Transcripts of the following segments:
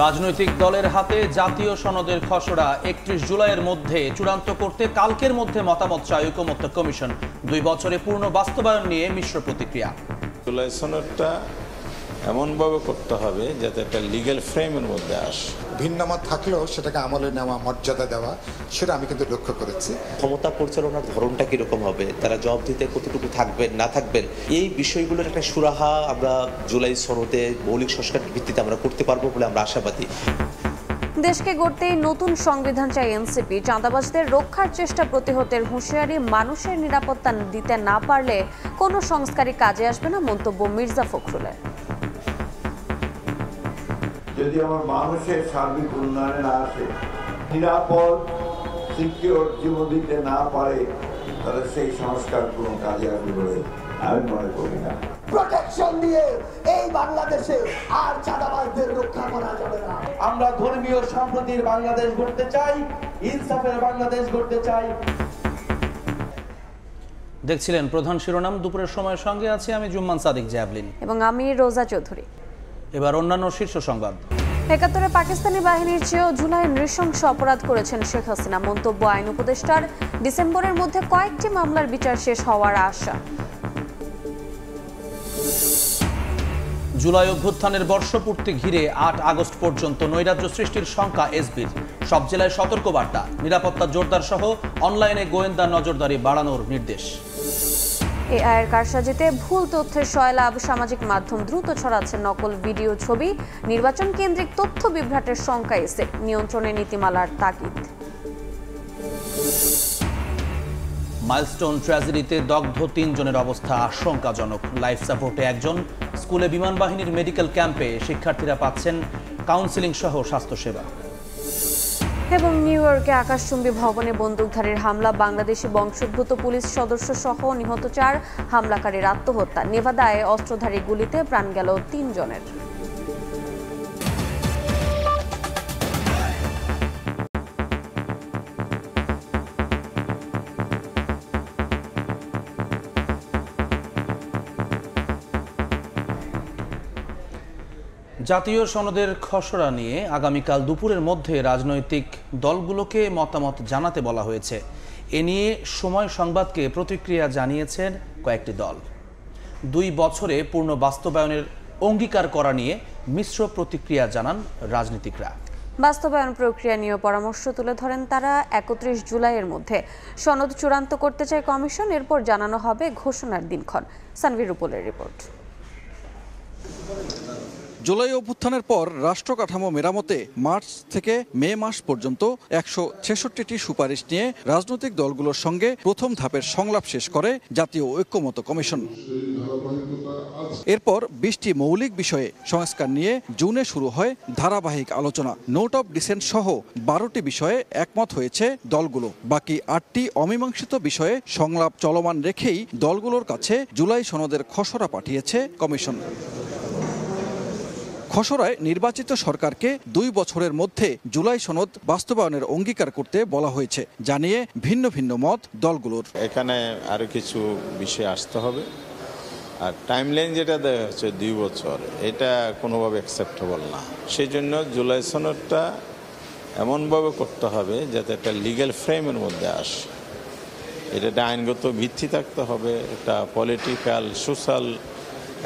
রাজনৈতিক দলের হাতে জাতীয় সনদের খসড়া ৩১ জুলাইয়ের মধ্যে চূড়ান্ত করতে কালকের মধ্যে মতামত চায় ঐকমত্য কমিশন। ২ বছরে পূর্ণ বাস্তবায়ন নিয়ে মিশ্র প্রতিক্রিয়া। জুলাই সনদটা এমনভাবে করতে হবে যাতে একটা লিগ্যাল ফ্রেমের মধ্যে আসে। ভিন্নমত থাকলেও সেটাকে আমলে নেওয়া, মর্যাদা দেওয়া, সেটা আমি কিন্তু লক্ষ্য করেছি। ক্ষমতা পরিচালনার ধরনটা কিরকম হবে, তারা জবাব দিতে কতটুকু থাকবেন না থাকবেন, এই বিষয়গুলোর একটা সুরাহা আমরা জুলাই সনদে মৌলিক সংস্কারের ভিত্তিতে আমরা করতে পারবো বলে আমরা আশাবাদী। দেশকে গড়তে নতুন সংবিধান চাই এনসিপি। চাঁদাবাজদের রক্ষার চেষ্টা প্রতিহতের হুঁশিয়ারি। মানুষের নিরাপত্তা দিতে না পারলে কোনো সংস্কারই কাজে আসবে না, মন্তব্য মির্জা ফখরুলের। যদি আমার মানুষের সার্বিক উন্নয়নে না আসে, নিরাপদ সিকিউর জীবন দিতে না পারে, তাহলে সেই সংস্কার কোনো কাজে আসবে বলে আমি মনে করি না। প্রোটেকশন দিয়ে এই বাংলাদেশে আর চাঁদাবাজদের রক্ষা করা যাবে না। আমরা ধর্মীয় সম্প্রীতির বাংলাদেশ গড়তে চাই, ইনসাফের বাংলাদেশ গড়তে চাই। দেখছিলেন প্রধান শিরোনাম। দুপুরের সময়ের সঙ্গে আছি আমি জুম্মান সাদিক জ্যাভলিন এবং আমি রোজা চৌধুরী। এবার অন্যান্য শীর্ষ সংবাদ। ৭১-এ পাকিস্তানি বাহিনীর চেয়েও জুলাই নৃশংস অপরাধ করেছেন শেখ হাসিনা, মন্তব্য আইন উপদেষ্টার। ডিসেম্বরের মধ্যে কয়েকটি মামলার বিচার শেষ হওয়ার আশা। জুলাই অভ্যুত্থানের বর্ষপূর্তি ঘিরে ৮ আগস্ট পর্যন্ত নৈরাজ্য সৃষ্টির শঙ্কা এসবির। সব জেলায় সতর্কবার্তা, নিরাপত্তা জোরদার সহ অনলাইনে গোয়েন্দা নজরদারি বাড়ানোর নির্দেশ। এআইয়ের কারসাজিতে ভুল তথ্যের সয়লাভ, সামাজিক মাধ্যম দ্রুত ছড়াচ্ছে নকল ভিডিও, ছবি। নির্বাচন কেন্দ্রিক তথ্য বিভ্রাটের শঙ্কা এসে, নিয়ন্ত্রণে নীতিমালার তাগিদ। মাইলস্টোন ট্র্যাজেডিতে দগ্ধ ৩ জনের অবস্থা আশঙ্কাজনক। লাইফ সাপোর্টে একজন। স্কুলে বিমান বাহিনীর মেডিকেল ক্যাম্পে শিক্ষার্থীরা পাচ্ছেন কাউন্সেলিং সহ স্বাস্থ্যসেবা। এবং নিউ ইয়র্কে আকাশচুম্বী ভবনে বন্দুকধারীর হামলা, বাংলাদেশি বংশোদ্ভূত পুলিশ সদস্য সহ নিহত ৪, হামলাকারীর আত্মহত্যা। নেভাদায় অস্ত্রধারী গুলিতে প্রাণ গেল ৩ জনের। জাতীয় সনদের খসড়া নিয়ে আগামীকাল দুপুরের মধ্যে রাজনৈতিক দলগুলোকে মতামত জানাতে বলা হয়েছে। এ নিয়ে সময় সংবাদকে প্রতিক্রিয়া জানিয়েছেন কয়েকটি দল। ২ বছরে পূর্ণ বাস্তবায়নের অঙ্গীকার করা নিয়ে মিশ্র প্রতিক্রিয়া জানান রাজনীতিকরা। বাস্তবায়ন প্রক্রিয়া নিয়ে পরামর্শ তুলে ধরেন তারা। ৩১ জুলাইয়ের মধ্যে সনদ চূড়ান্ত করতে চায় কমিশন, এরপর জানানো হবে ঘোষণার দিনক্ষণ। সানভীর রুপলের রিপোর্ট। জুলাই অভ্যুত্থানের পর রাষ্ট্র কাঠামো মেরামতে মার্চ থেকে মে মাস পর্যন্ত ১৬৬টি সুপারিশ নিয়ে রাজনৈতিক দলগুলোর সঙ্গে প্রথম ধাপের সংলাপ শেষ করে জাতীয় ঐকমত্য কমিশন। এরপর ২০টি মৌলিক বিষয়ে সংস্কার নিয়ে জুনে শুরু হয় ধারাবাহিক আলোচনা। নোট অব ডিসেন্ট সহ ১২টি বিষয়ে একমত হয়েছে দলগুলো। বাকি ৮টি অমীমাংসিত বিষয়ে সংলাপ চলমান রেখেই দলগুলোর কাছে জুলাই সনদের খসড়া পাঠিয়েছে কমিশন। খসড়ায় নির্বাচিত সরকারকে ২ বছরের মধ্যে জুলাই সনদ বাস্তবায়নের অঙ্গীকার করতে বলা হয়েছে, জানিয়ে ভিন্ন ভিন্ন মত দলগুলোর। এখানে আরো কিছু বিষয় আসতে হবে, আর টাইমলাইন যেটা দেওয়া হচ্ছে ২ বছর, এটা কোনোভাবে অ্যাকসেপ্টেবল না। সেই জন্য জুলাই সনদটা এমনভাবে করতে হবে যাতে একটা লিগ্যাল ফ্রেমের মধ্যে আসে। এটা আইনগত ভিত্তি থাকতে হবে, একটা পলিটিক্যাল সোশ্যাল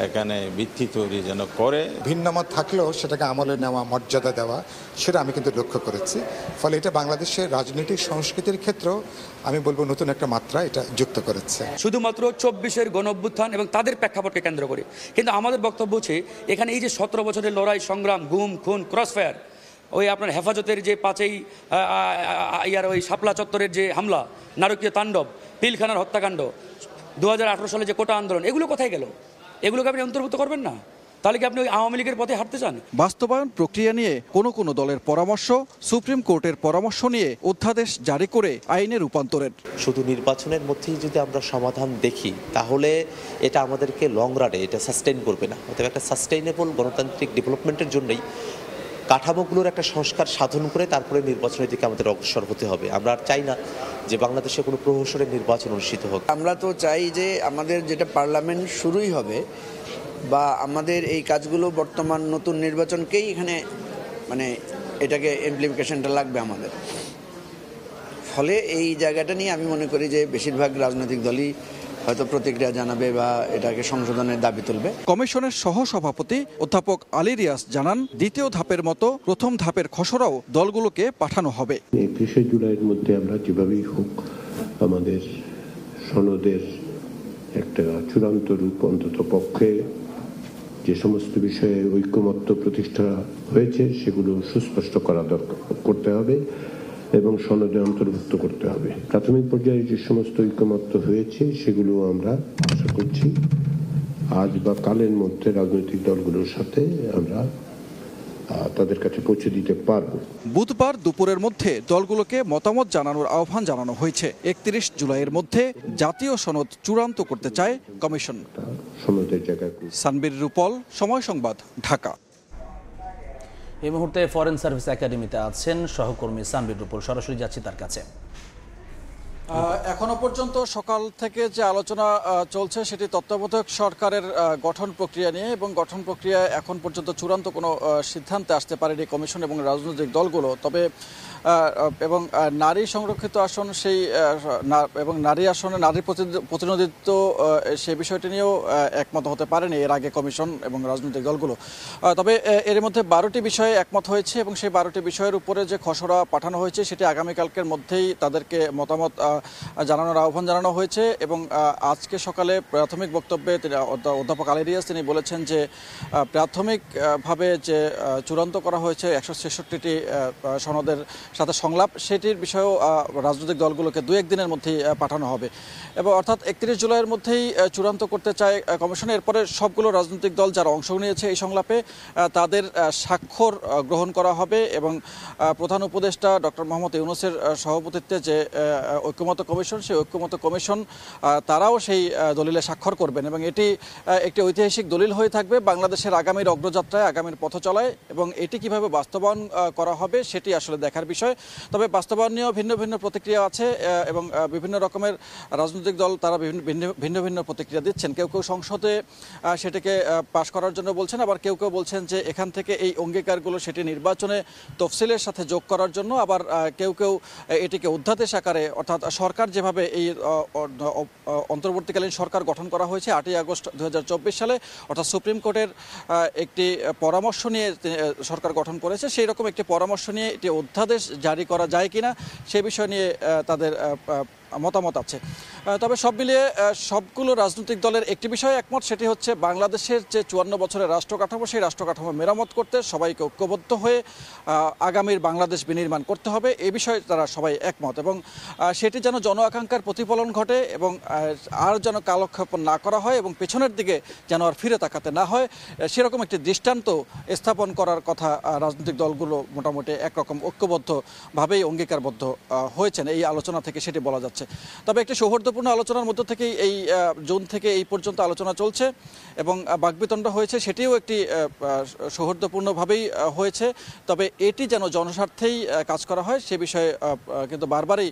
এখানে ভিত্তি তৈরি যেন করে। ভিন্নমত থাকলেও সেটাকে আমলে নেওয়া, মর্যাদা দেওয়া, সেটা আমি কিন্তু লক্ষ্য করেছি। ফলে এটা বাংলাদেশের রাজনৈতিক সংস্কৃতির ক্ষেত্রেও আমি বলবো নতুন একটা মাত্রা এটা যুক্ত করেছে। শুধুমাত্র ২৪-এর গণঅভ্যুত্থান এবং তাদের প্রেক্ষাপটকে কেন্দ্র করে, কিন্তু আমাদের বক্তব্য হচ্ছে এখানে এই যে ১৭ বছরের লড়াই সংগ্রাম, গুম খুন, ক্রসফায়ার, ওই আপনার হেফাজতের যে ৫ই ওই শাপলা চত্বরের যে হামলা, নারকীয় তাণ্ডব, পিলখানার হত্যাকাণ্ড, ২০১৮ সালে যে কোটা আন্দোলন, এগুলো কোথায় গেল? এগুলোকে আপনি অন্তর্ভুক্ত করবেন না? তাহলে কি আপনি ওই আওয়ামী লীগের পথে হাঁটতে চান? বাস্তবায়ন প্রক্রিয়া নিয়ে কোনো দলের পরামর্শ, সুপ্রিম কোর্টের পরামর্শ নিয়ে অধ্যাদেশ জারি করে আইনে রূপান্তরের। শুধু নির্বাচনের মধ্যেই যদি আমরা সমাধান দেখি, তাহলে এটা আমাদেরকে লং রানে এটা সাস্টেইন করবে না। অতএব একটা সাস্টেইনেবল গণতান্ত্রিক ডেভেলপমেন্টের জন্যই কাঠামোগুলোর একটা সংস্কার সাধন করে তারপরে নির্বাচনের দিকে আমাদের অগ্রসর হতে হবে। আমরা আর চাই না যে বাংলাদেশে কোনো প্রহসনের নির্বাচন অনুষ্ঠিত হোক। আমরা তো চাই যে আমাদের যেটা পার্লামেন্ট শুরুই হবে, বা আমাদের এই কাজগুলো বর্তমান নতুন নির্বাচনকেই এখানে মানে এটাকে ইমপ্লিমেন্টেশনটা লাগবে আমাদের। ফলে এই জায়গাটা নিয়ে আমি মনে করি যে বেশিরভাগ রাজনৈতিক দলই হয়তো প্রতিক্রিয়া জানাবে বা এটাকে সংশোধনের দাবি তুলবে। কমিশনের সহসভাপতি অধ্যাপক আলী রিয়াজ জানান, দ্বিতীয় ধাপের মতো প্রথম ধাপের খসড়াও দলগুলোকে পাঠানো হবে। 31শে জুলাইয়ের মধ্যে আমরা যেভাবেই হোক আমাদের সনদের একটা চূড়ান্ত রূপ অন্তত পক্ষে যে সমস্ত বিষয়ে ঐক্যমত্য প্রতিষ্ঠা হয়েছে সেগুলো সুস্পষ্ট করতে হবে এবং সনদে অন্তর্ভুক্ত করতে হবে। প্রাথমিক পর্যায়ে যে সমস্ত ঐক্যমত্য হয়েছে সেগুলো আমরা আশা করছি আজ বা কালের মধ্যে রাজনৈতিক দলগুলোর সাথে আমরা তাদের কাছে পৌঁছে দিতে পারব। বুধবার দুপুরের মধ্যে দলগুলোকে মতামত জানানোর আহ্বান জানানো হয়েছে। 31 জুলাইয়ের মধ্যে জাতীয় সনদ চূড়ান্ত করতে চায় কমিশন। সনদের জায়গায় সানবীর রূপল, সময় সংবাদ, ঢাকা। এই মুহূর্তে ফরেন সার্ভিস একাডেমিতে আছেন সহকর্মী সানবীর রূপল, সরাসরি যাচ্ছি তার কাছে। এখনো পর্যন্ত সকাল থেকে যে আলোচনা চলছে সেটি তত্ত্বাবধায়ক সরকারের গঠন প্রক্রিয়া নিয়ে, এবং গঠন প্রক্রিয়া এখন পর্যন্ত চূড়ান্ত কোনো সিদ্ধান্তে আসতে পারেনি কমিশন এবং রাজনৈতিক দলগুলো। তবে এবং নারী সংরক্ষিত আসন সেই এবং নারী আসনে নারী প্রতিনিধিত্ব সেই বিষয়টি নিয়েও একমত হতে পারেনি এর আগে কমিশন এবং রাজনৈতিক দলগুলো। তবে এর মধ্যে 12টি বিষয়ে একমত হয়েছে এবং সেই 12টি বিষয়ের উপরে যে খসড়া পাঠানো হয়েছে সেটি আগামীকালকের মধ্যেই তাদেরকে মতামত জানানোর আহ্বান জানানো হয়েছে। এবং আজকে সকালে প্রাথমিক বক্তব্যে অধ্যাপক আলী রিয়াজ তিনি বলেছেন যে প্রাথমিকভাবে যে চূড়ান্ত করা হয়েছে 166টি সনদের সাথে সংলাপ, সেটির বিষয়েও রাজনৈতিক দলগুলোকে 2-1 দিনের মধ্যেই পাঠানো হবে এবং অর্থাৎ 31 জুলাইয়ের মধ্যেই চূড়ান্ত করতে চায় কমিশন। এরপরে সবগুলো রাজনৈতিক দল যারা অংশ নিয়েছে এই সংলাপে তাদের স্বাক্ষর গ্রহণ করা হবে এবং প্রধান উপদেষ্টা ডক্টর মোহাম্মদ ইউনূসের সভাপতিত্বে যে ঐক্যমত্য কমিশন, সেই ঐক্যমত্য কমিশন তারাও সেই দলিলে স্বাক্ষর করবেন এবং এটি একটি ঐতিহাসিক দলিল হয়ে থাকবে বাংলাদেশের আগামীর অগ্রযাত্রায়, আগামীর পথ চলায়, এবং এটি কিভাবে বাস্তবায়ন করা হবে সেটি আসলে দেখার বিষয়। তবে বাস্তবায়ন নিয়েও ভিন্ন ভিন্ন প্রতিক্রিয়া আছে এবং বিভিন্ন রকমের রাজনৈতিক দল তারা ভিন্ন ভিন্ন প্রতিক্রিয়া দিচ্ছেন। কেউ কেউ সংসদে সেটিকে পাশ করার জন্য বলছেন, আবার কেউ কেউ বলছেন যে এখান থেকে এই অঙ্গীকারগুলো সেটি নির্বাচনে তফসিলের সাথে যোগ করার জন্য, আবার কেউ কেউ এটিকে অধ্যাদেশ আকারে, অর্থাৎ সরকার যেভাবে এই অন্তর্বর্তীকালীন সরকার গঠন করা হয়েছে 8ই আগস্ট 2024 সালে, অর্থাৎ সুপ্রিম কোর্টের একটি পরামর্শ নিয়ে সরকার গঠন করেছে, সেই রকম একটি পরামর্শ নিয়ে এটি অধ্যাদেশ জারি করা যায় কিনা সে বিষয় নিয়ে তাদের মতামত আছে। তবে সব মিলিয়ে সবগুলো রাজনৈতিক দলের একটি বিষয় একমত, সেটি হচ্ছে বাংলাদেশের যে 54 বছরের রাষ্ট্রকাঠামো, সেই রাষ্ট্রকাঠামো মেরামত করতে সবাইকে ঐক্যবদ্ধ হয়ে আগামীর বাংলাদেশ বিনির্মাণ করতে হবে, এ বিষয়ে তারা সবাই একমত এবং সেটি যেন জন আকাঙ্ক্ষার প্রতিফলন ঘটে এবং আর যেন কালক্ষেপণ না করা হয় এবং পেছনের দিকে যেন আর ফিরে তাকাতে না হয়, সেরকম একটি দৃষ্টান্ত স্থাপন করার কথা রাজনৈতিক দলগুলো মোটামুটি একরকম ঐক্যবদ্ধভাবেই অঙ্গীকারবদ্ধ হয়েছেন এই আলোচনা থেকে, সেটি বলা যাচ্ছে। তবে একটি সৌহার্দ্যপূর্ণ আলোচনার মধ্য থেকেই এই জুন থেকে এই পর্যন্ত আলোচনা চলছে এবং বাকবিতণ্ড হয়েছে, সেটিও একটি সৌহার্দ্যপূর্ণভাবেই হয়েছে। তবে এটি যেন জনস্বার্থেই কাজ করা হয় সে বিষয়ে কিন্তু বারবারই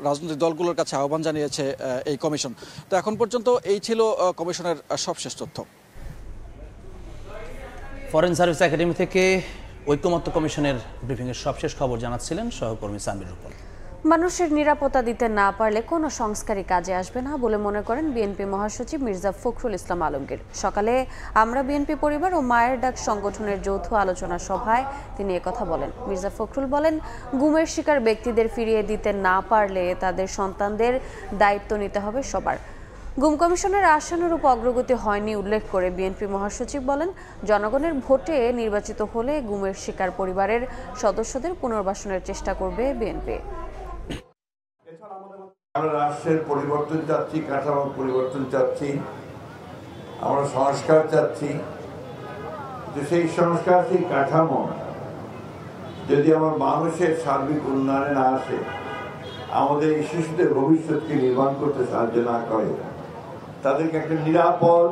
রাজনৈতিক দলগুলোর কাছে আহ্বান জানিয়েছে এই কমিশন। তো এখন পর্যন্ত এই ছিল কমিশনের সবশেষ তথ্য। ফরেন সার্ভিস একাডেমি থেকে ঐক্যমত্য কমিশনের ব্রিফিংয়ের সবশেষ খবর জানাচ্ছিলেন সহকর্মী সানবীর রূপল। মানুষের নিরাপত্তা দিতে না পারলে কোনো সংস্কারই কাজে আসবে না বলে মনে করেন বিএনপি মহাসচিব মির্জা ফখরুল ইসলাম আলমগীর। সকালে আমরা বিএনপি পরিবার ও মায়ের ডাক সংগঠনের যৌথ আলোচনা সভায় তিনি একথা বলেন। মির্জা ফখরুল বলেন, গুমের শিকার ব্যক্তিদের ফিরিয়ে দিতে না পারলে তাদের সন্তানদের দায়িত্ব নিতে হবে সবার। গুম কমিশনের আশানুরূপ অগ্রগতি হয়নি উল্লেখ করে বিএনপি মহাসচিব বলেন, জনগণের ভোটে নির্বাচিত হলে গুমের শিকার পরিবারের সদস্যদের পুনর্বাসনের চেষ্টা করবে বিএনপি। আমরা রাষ্ট্রের পরিবর্তন চাচ্ছি, কাঠামো পরিবর্তন চাচ্ছি, আমরা সংস্কার চাচ্ছি। সেই সংস্কার, সেই কাঠামো যদি আমার মানুষের সার্বিক উন্নয়নে না আসে, আমাদের এই শিশুদের ভবিষ্যৎকে নির্মাণ করতে সাহায্য না করে, তাদেরকে একটা নিরাপদ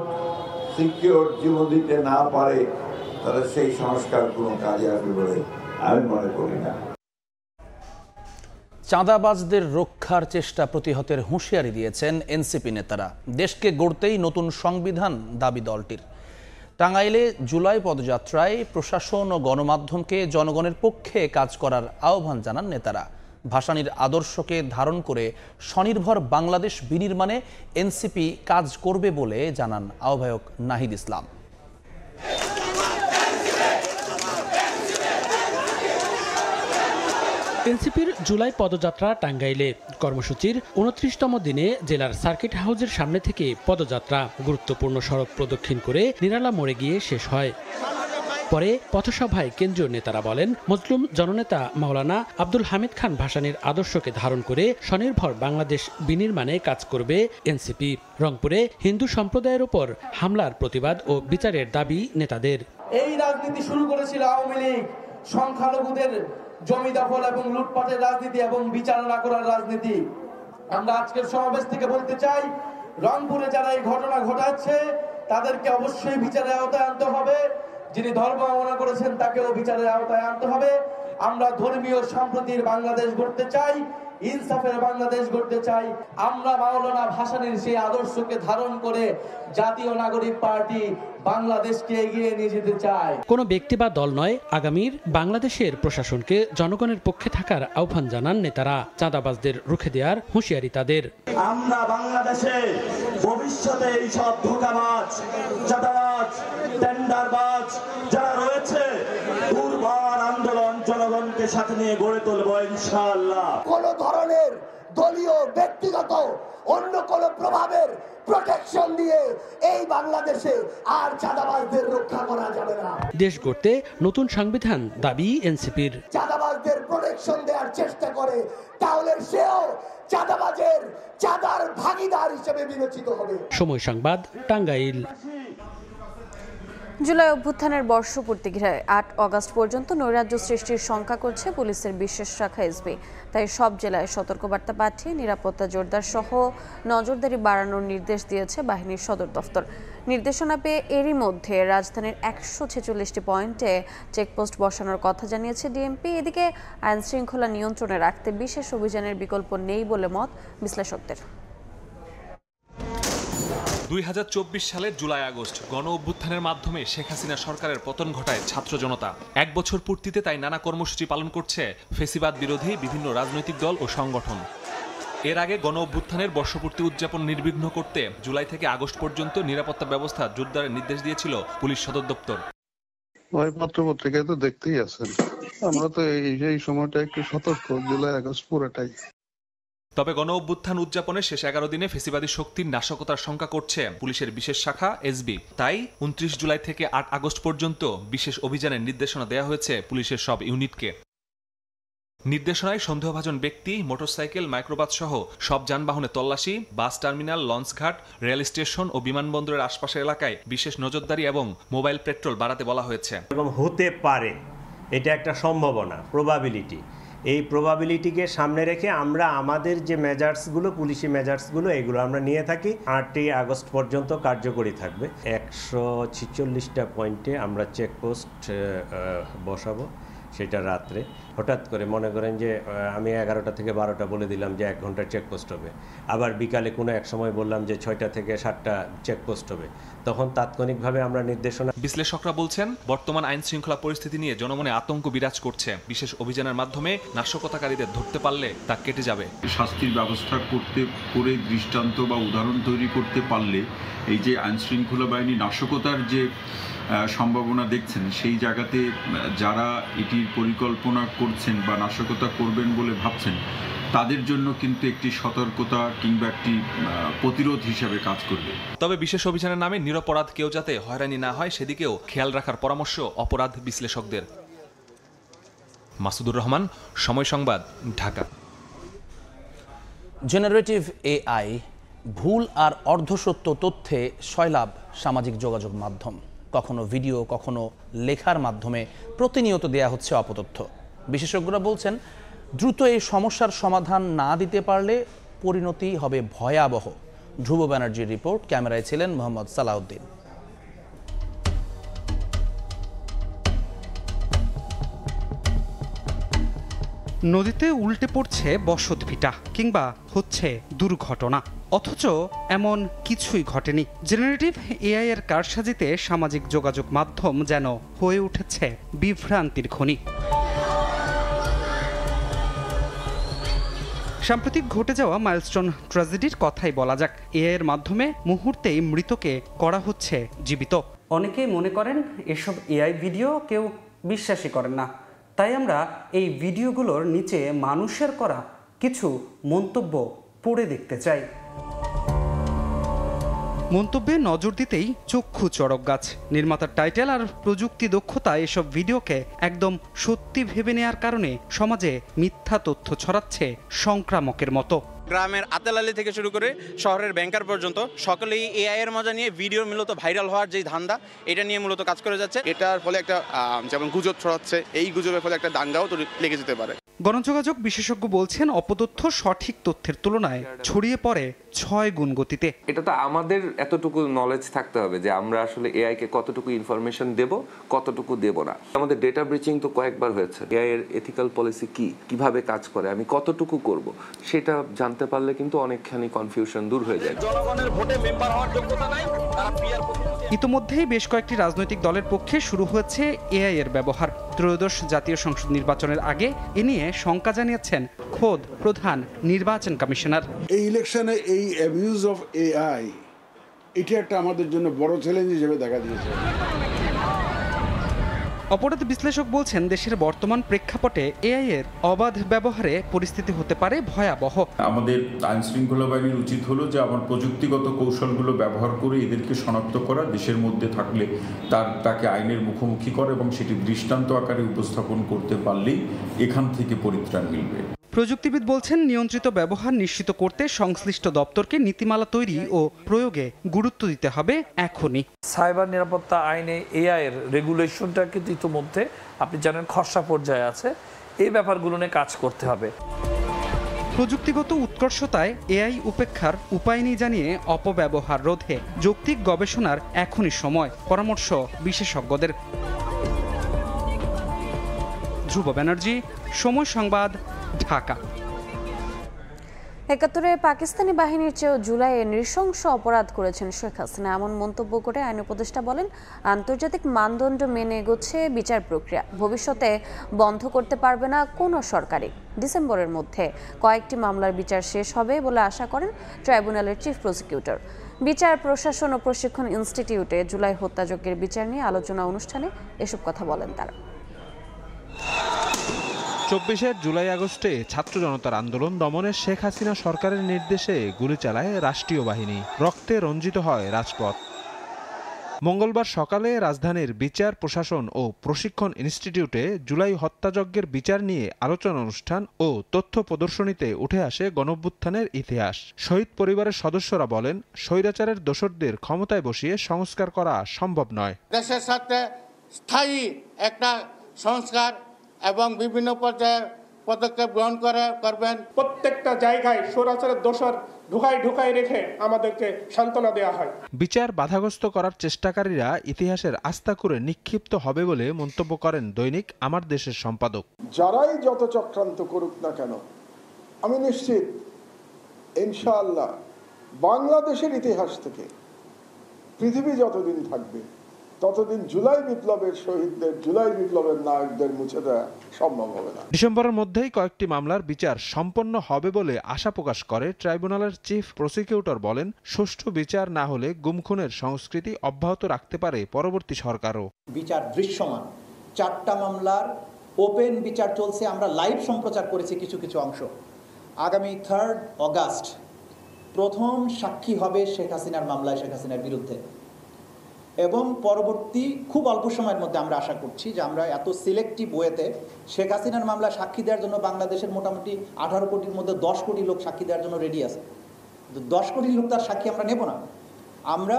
সিকিউর জীবন দিতে না পারে, তাহলে সেই সংস্কার কোনো কাজে আসবে বলে আমি মনে করি না। চাঁদাবাজদের রক্ষার চেষ্টা প্রতিহতের হুঁশিয়ারি দিয়েছেন এনসিপি নেতারা। দেশকে গড়তেই নতুন সংবিধান দাবি দলটির। টাঙ্গাইলে জুলাই পদযাত্রায় প্রশাসন ও গণমাধ্যমকে জনগণের পক্ষে কাজ করার আহ্বান জানান নেতারা। ভাসানীর আদর্শকে ধারণ করে স্বনির্ভর বাংলাদেশ বিনির্মাণে এনসিপি কাজ করবে বলে জানান আহ্বায়ক নাহিদ ইসলাম। এনসিপির জুলাই পদযাত্রা টাঙ্গাইলে কর্মসূচির 29তম দিনে জেলার সার্কিট হাউসের সামনে থেকে পদযাত্রা গুরুত্বপূর্ণ সড়ক প্রদক্ষিণ করে নিরালা মোড়ে গিয়ে শেষ হয়। পরে পথসভায় কেন্দ্রীয় নেতারা বলেন, মজলুম জননেতা মাওলানা আব্দুল হামিদ খান ভাসানীর আদর্শকে ধারণ করে স্বনির্ভর বাংলাদেশ বিনির্মাণে কাজ করবে এনসিপি। রংপুরে হিন্দু সম্প্রদায়ের উপর হামলার প্রতিবাদ ও বিচারের দাবি নেতাদের। এই রাজনীতি শুরু করেছিল আওয়ামী লীগ, সংখ্যালঘুদের জমি দখল এবং লুটপাটের রাজনীতি এবং বিচার না করার রাজনীতি। আমরা আজকের সমাবেশ থেকে বলতে চাই, রংপুরে যারা এই ঘটনা ঘটাচ্ছে তাদেরকে অবশ্যই বিচারের আওতায় আনতে হবে। যিনি ধর্ম অবমাননা করেছেন তাকেও বিচারের আওতায় আনতে হবে। আমরা ধর্মীয় সম্প্রীতির বাংলাদেশ গড়তে চাই, ইনসাফের বাংলাদেশ গড়তে চাই। আমরা মাওলানা ভাসানীর সেই আদর্শকে ধারণ করে জাতীয় নাগরিক পার্টি বাংলাদেশকে এগিয়ে নিয়ে যেতে চায়। কোনো ব্যক্তি বা দল নয়, আগামীর বাংলাদেশের প্রশাসনকে জনগণের পক্ষে থাকার আহ্বান জানান নেতারা। চাঁদাবাজদের রুখে দেওয়ার হুঁশিয়ারি তাদের। আমরা বাংলাদেশে ভবিষ্যতে এই সব ধোঁকাবাজ, চাঁদাবাজ, টেন্ডারবাজ যারা রয়েছে, দুর্বার আন্দোলন জনগণকে সাথে নিয়ে গড়ে তুলবো ইনশাআল্লাহ। কোন ধরনের দলীয়, ব্যক্তিগত, অন্য কোন প্রভাবের প্রোটেকশন দিয়ে এই বাংলাদেশে আর চাঁদাবাজদের রক্ষা করা যাবে না। দেশ গড়তে নতুন সংবিধান দাবি এনসিপির। চাঁদাবাজদের প্রোটেকশন দেওয়ার চেষ্টা করে তাহলে সেও চাঁদাবাজের চাঁদার ভাগীদার হিসেবে বিবেচিত হবে। সময় সংবাদ, টাঙ্গাইল। জুলাই অভ্যুত্থানের বর্ষপূর্তি ঘিরে 8 অগস্ট পর্যন্ত নৈরাজ্য সৃষ্টির শঙ্কা করছে পুলিশের বিশেষ শাখা এসবি। তাই সব জেলায় সতর্কবার্তা পাঠিয়ে নিরাপত্তা জোরদার সহ নজরদারি বাড়ানোর নির্দেশ দিয়েছে বাহিনীর সদর দফতর। নির্দেশনা পেয়ে এরই মধ্যে রাজধানীর 146টি পয়েন্টে চেকপোস্ট বসানোর কথা জানিয়েছে ডিএমপি। এদিকে আইন শৃঙ্খলা নিয়ন্ত্রণে রাখতে বিশেষ অভিযানের বিকল্প নেই বলে মত বিশ্লেষকদের। 2024 সালের জুলাই আগস্ট গণ অভ্যুত্থানের মাধ্যমে শেখ হাসিনা সরকারের পতন ঘটায় ছাত্র জনতা। 1 বছর পূর্তিতে তাই নানা কর্মসূচি পালন করছে ফেসিবাদ বিরোধী বিভিন্ন রাজনৈতিক দল ও সংগঠন। এর আগে গণ অভ্যুত্থানের বর্ষপূর্তি উদযাপন নির্বিঘ্ন করতে জুলাই থেকে আগস্ট পর্যন্ত নিরাপত্তা ব্যবস্থা জোরদারের নির্দেশ দিয়েছিল পুলিশ সদর দপ্তর। পত্রিকায় তো দেখতেই আছেন, আমরা তো এই সময়টা একটু সতর্ক, জুলাই আগস্ট পুরোটাই। তবে গণ অভ্যুত্থান উদযাপনের শেষ 11 দিনে ফেসিবাদী শক্তির নাশকতার শঙ্কা করছে পুলিশের বিশেষ শাখা এসবি। তাই 29 জুলাই থেকে 8 আগস্ট পর্যন্ত বিশেষ অভিযানের নির্দেশনা দেওয়া হয়েছে পুলিশের সব ইউনিটকে। নির্দেশনায় সন্দেহভাজন ব্যক্তি, মোটরসাইকেল, মাইক্রোবাস সহ সব যানবাহনে তল্লাশি, বাস টার্মিনাল, লঞ্চঘাট, রেল স্টেশন ও বিমানবন্দরের আশপাশের এলাকায় বিশেষ নজরদারি এবং মোবাইল পেট্রোল বাড়াতে বলা হয়েছে। এবং হতে পারে, এটা একটা সম্ভাবনা, প্রবাবিলিটি। এই প্রবাবিলিটিকে সামনে রেখে আমরা আমাদের যে মেজার্সগুলো, পুলিশি মেজার্সগুলো, এগুলো আমরা নিয়ে থাকি। 8ই আগস্ট পর্যন্ত কার্যকরী থাকবে। 146টা পয়েন্টে আমরা চেকপোস্ট বসাবো, সেটা রাত্রে। হঠাৎ করে মনে করেন যে আমি 11টা থেকে 12টা বলে দিলাম যে 1 ঘন্টার চেকপোস্ট হবে, আবার বিকালে কোনো এক সময় বললাম যে 6টা থেকে 7টা চেকপোস্ট হবে, তখন তাৎক্ষণিকভাবে আমরা নির্দেশনা। বিশ্লেষকরা বলছেন, বর্তমান আইন শৃঙ্খলা পরিস্থিতি নিয়ে জনমনে আতঙ্ক বিরাজ করছে। বিশেষ অভিযানের মাধ্যমে নাশকতাকারীদের ধরতে পারলে তা কেটে যাবে। শাস্তির ব্যবস্থা করে দৃষ্টান্ত বা উদাহরণ তৈরি করতে পারলে এই যে আইন শৃঙ্খলা বাহিনী নাশকতার যে সম্ভাবনা দেখছেন, সেই জায়গাতে যারা এটির পরিকল্পনা করছেন বা নাশকতা করবেন বলে ভাবছেন, তাদের জন্য কিন্তু একটি সতর্কতা কিংবা একটি প্রতিরোধ হিসেবে কাজ করবে। তবে বিশেষ অভিযানের নামে নিরপরাধ কেউ যাতে হয়রানি না হয় সেদিকেও খেয়াল রাখার পরামর্শ অপরাধ বিশ্লেষকদের। মাসুদুর রহমান, সময় সংবাদ, ঢাকা। জেনারেটিভ এআই ভুল আর অর্ধসত্য তথ্যে সয়লাভ সামাজিক যোগাযোগ মাধ্যম। কখনো ভিডিও, কখনো লেখার মাধ্যমে প্রতিনিয়ত দেয়া হচ্ছে অপতথ্য। বিশেষজ্ঞরা বলছেন, দ্রুত এই সমস্যার সমাধান না দিতে পারলে পরিণতি হবে ভয়াবহ। ধ্রুব ব্যানার্জির রিপোর্ট, ক্যামেরায় ছিলেন মোহাম্মদ সালাউদ্দিন। নদীতে উল্টে পড়ছে বসতভিটা কিংবা হচ্ছে দুর্ঘটনা, অথচ এমন কিছুই ঘটেনি। জেনারেটিভ এআই এর কারসাজিতে সামাজিক যোগাযোগ মাধ্যম যেন হয়ে উঠেছে বিভ্রান্তির খনি। সাম্প্রতিক ঘটে যাওয়া মাইলস্টোন ট্র্যাজেডির কথাই বলা যাক। এআই এর মাধ্যমে মুহূর্তেই মৃতকে করা হচ্ছে জীবিত। অনেকেই মনে করেন এসব এআই ভিডিও কেউ বিশ্বাসই করেন না, তাই আমরা এই ভিডিওগুলোর নিচে মানুষের করা কিছু মন্তব্য পড়ে দেখতে চাই। মন্তব্যে নজর দিতেই চক্ষু চড়ক গাছ। নির্মাতার টাইটেল আর প্রযুক্তি দক্ষতা এসব ভিডিওকে একদম সত্যি ভেবে নেয়ার কারণে সমাজে মিথ্যা তথ্য ছড়াচ্ছে সংক্রামকের মতো। গ্রামের আতেলালি থেকে শুরু করে শহরের ব্যাংকার পর্যন্ত সকলেই এআই এর মজা নিয়ে ভিডিও মূলত ভাইরাল হওয়ার যে ধান্দা, এটা নিয়ে মূলত কাজ করে যাচ্ছে। এটার ফলে একটা যেমন গুজব ছড়াচ্ছে, এই গুজবের ফলে একটা দাঙ্গাও তো লেগে যেতে পারে। গণযোগাযোগ বিশেষজ্ঞ বলছেন অপতথ্য সঠিক তথ্যের তুলনায় ছড়িয়ে পড়ে 6 গুণ গতিতে। এটা তো আমাদের এতটুকু নলেজ থাকতে হবে যে আমরা আসলে এআই কে কতটুকু ইনফরমেশন দেব, কতটুকু দেব না। আমাদের ডেটা ব্রিচিং তো কয়েকবার হয়েছে। এআই এর এথিক্যাল পলিসি কি, কিভাবে কাজ করে, আমি কতটুকু করব, সেটা জানতে পারলে কিন্তু অনেকখানি কনফিউশন দূর হয়ে যায়। জনগণের ভোটে মেম্বার হওয়ার যোগ্যতা নাই, তারা পিআর। ইতোমধ্যেই বেশ কয়েকটি রাজনৈতিক দলের পক্ষে শুরু হয়েছে এআই এর ব্যবহার। ত্রয়োদশ জাতীয় সংসদ নির্বাচনের আগে এ নিয়ে শঙ্কা জানিয়েছেন খোদ প্রধান নির্বাচন কমিশনার। এই ইলেকশনে এই অ্যাবিউজ অফ এআই এটা একটা আমাদের জন্য বড় চ্যালেঞ্জ হিসেবে দেখা দিয়েছে। অপরাধ বিশ্লেষক বলছেন দেশের বর্তমান প্রেক্ষাপটে এআই এর অবাধ ব্যবহারে পরিস্থিতি হতে পারে ভয়াবহ। আমাদের আইন শৃঙ্খলা বাহিনীর উচিত হলো যে আমার প্রযুক্তিগত কৌশলগুলো ব্যবহার করে এদেরকে শনাক্ত করা, দেশের মধ্যে থাকলে তাকে আইনের মুখোমুখি করা এবং সেটি দৃষ্টান্ত আকারে উপস্থাপন করতে পারলেই এখান থেকে পরিত্রাণ মিলবে। প্রযুক্তিবিদ বলছেন নিয়ন্ত্রিত ব্যবহার নিশ্চিত করতে সংশ্লিষ্ট দপ্তরকে নীতিমালা তৈরি ও প্রয়োগে গুরুত্ব দিতে হবে এখনই। সাইবার নিরাপত্তা আইনে এআই এর রেগুলেশনটা কিন্তু ইতিমধ্যে আপনি জানেন খসড়া পর্যায়ে আছে, এই ব্যাপারগুলো নিয়ে কাজ করতে হবে। প্রযুক্তিগত উৎকর্ষতায় এআই উপেক্ষার উপায় নেই জানিয়ে অপব্যবহার রোধে যৌক্তিক গবেষণার এখনই সময়, পরামর্শ বিশেষজ্ঞদের। ধ্রুব ব্যানার্জি, সময় সংবাদ, ঢাকা। ৭১-এ পাকিস্তানি বাহিনীর চেয়েও জুলাইয়ে নৃশংস অপরাধ করেছেন শেখ হাসিনা, এমন মন্তব্য করে আইন উপদেষ্টা বলেন আন্তর্জাতিক মানদণ্ড মেনে এগোচ্ছে বিচার প্রক্রিয়া, ভবিষ্যতে বন্ধ করতে পারবে না কোনো সরকারই। ডিসেম্বরের মধ্যে কয়েকটি মামলার বিচার শেষ হবে বলে আশা করেন ট্রাইব্যুনালের চিফ প্রসিকিউটর। বিচার প্রশাসন ও প্রশিক্ষণ ইনস্টিটিউটে জুলাই হত্যাযজ্ঞের বিচার নিয়ে আলোচনা অনুষ্ঠানে এসব কথা বলেন তারা। ২৪ জুলাই আগস্টে ছাত্র জনতার আন্দোলন দমনে শেখ হাসিনা সরকারের নির্দেশে গুলি চালায় রাষ্ট্রীয় বাহিনী, রক্তে রঞ্জিত হয় রাজপথ। মঙ্গলবার সকালে রাজধানীর বিচার প্রশাসন ও প্রশিক্ষণ ইনস্টিটিউটে জুলাই হত্যাযজ্ঞের বিচার নিয়ে আলোচনা অনুষ্ঠান ও তথ্য প্রদর্শনীতে উঠে আসে গণঅভ্যুত্থানের ইতিহাস। শহীদ পরিবারের সদস্যরা বলেন, স্বৈরাচারের দোসরদের ক্ষমতায় বসিয়ে সংস্কার করা সম্ভব নয়। দেশের সাথে স্থায়ী একটা সংস্কার এবং বিভিন্ন পর্যায়ে পদক্ষেপ গ্রহণ করবেন। প্রত্যেকটা জায়গায় স্বৈরাচারের দোসর ঢুকাই রেখে আমাদেরকে সান্ত্বনা দেওয়া হয়। বিচার বাধাগ্রস্ত করার চেষ্টাকারীরা ইতিহাসের আস্থা করে নিক্ষিপ্ত হবে বলে মন্তব্য করেন দৈনিক আমার দেশের সম্পাদক। যারাই যত চক্রান্ত করুক না কেন, আমি নিশ্চিত ইনশাআল্লাহ বাংলাদেশের ইতিহাস থেকে পৃথিবী যতদিন থাকবে ততদিন জুলাই বিপ্লবের শহীদদের, জুলাই বিপ্লবের নায়কদের মুছে দেওয়া সম্ভব হবে না। ডিসেম্বরের মধ্যেই কয়েকটি মামলার বিচার সম্পন্ন হবে বলে আশা প্রকাশ করে ট্রাইব্যুনালের চিফ প্রসিকিউটর বলেন, সুষ্ঠু বিচার না হলে গুমখুনের সংস্কৃতি অব্যাহত রাখতে পারে পরবর্তী সরকারও। বিচার দৃশ্যমান, 4টা মামলার ওপেন বিচার চলছে, আমরা লাইভ সম্প্রচার করেছি কিছু কিছু অংশ। আগামী 3 অগাস্ট প্রথম সাক্ষী হবে শেখ হাসিনার মামলায়, শেখ হাসিনার বিরুদ্ধে, এবং পরবর্তী খুব অল্প সময়ের মধ্যে আমরা আশা করছি যে আমরা এত সিলেক্টিভ ওয়েতে শেখ হাসিনার মামলা সাক্ষী দেওয়ার জন্য বাংলাদেশের মোটামুটি 18 কোটির মধ্যে 10 কোটি লোক সাক্ষী দেওয়ার জন্য রেডি আছে। 10 কোটি লোক তার সাক্ষী আমরা নেব না, আমরা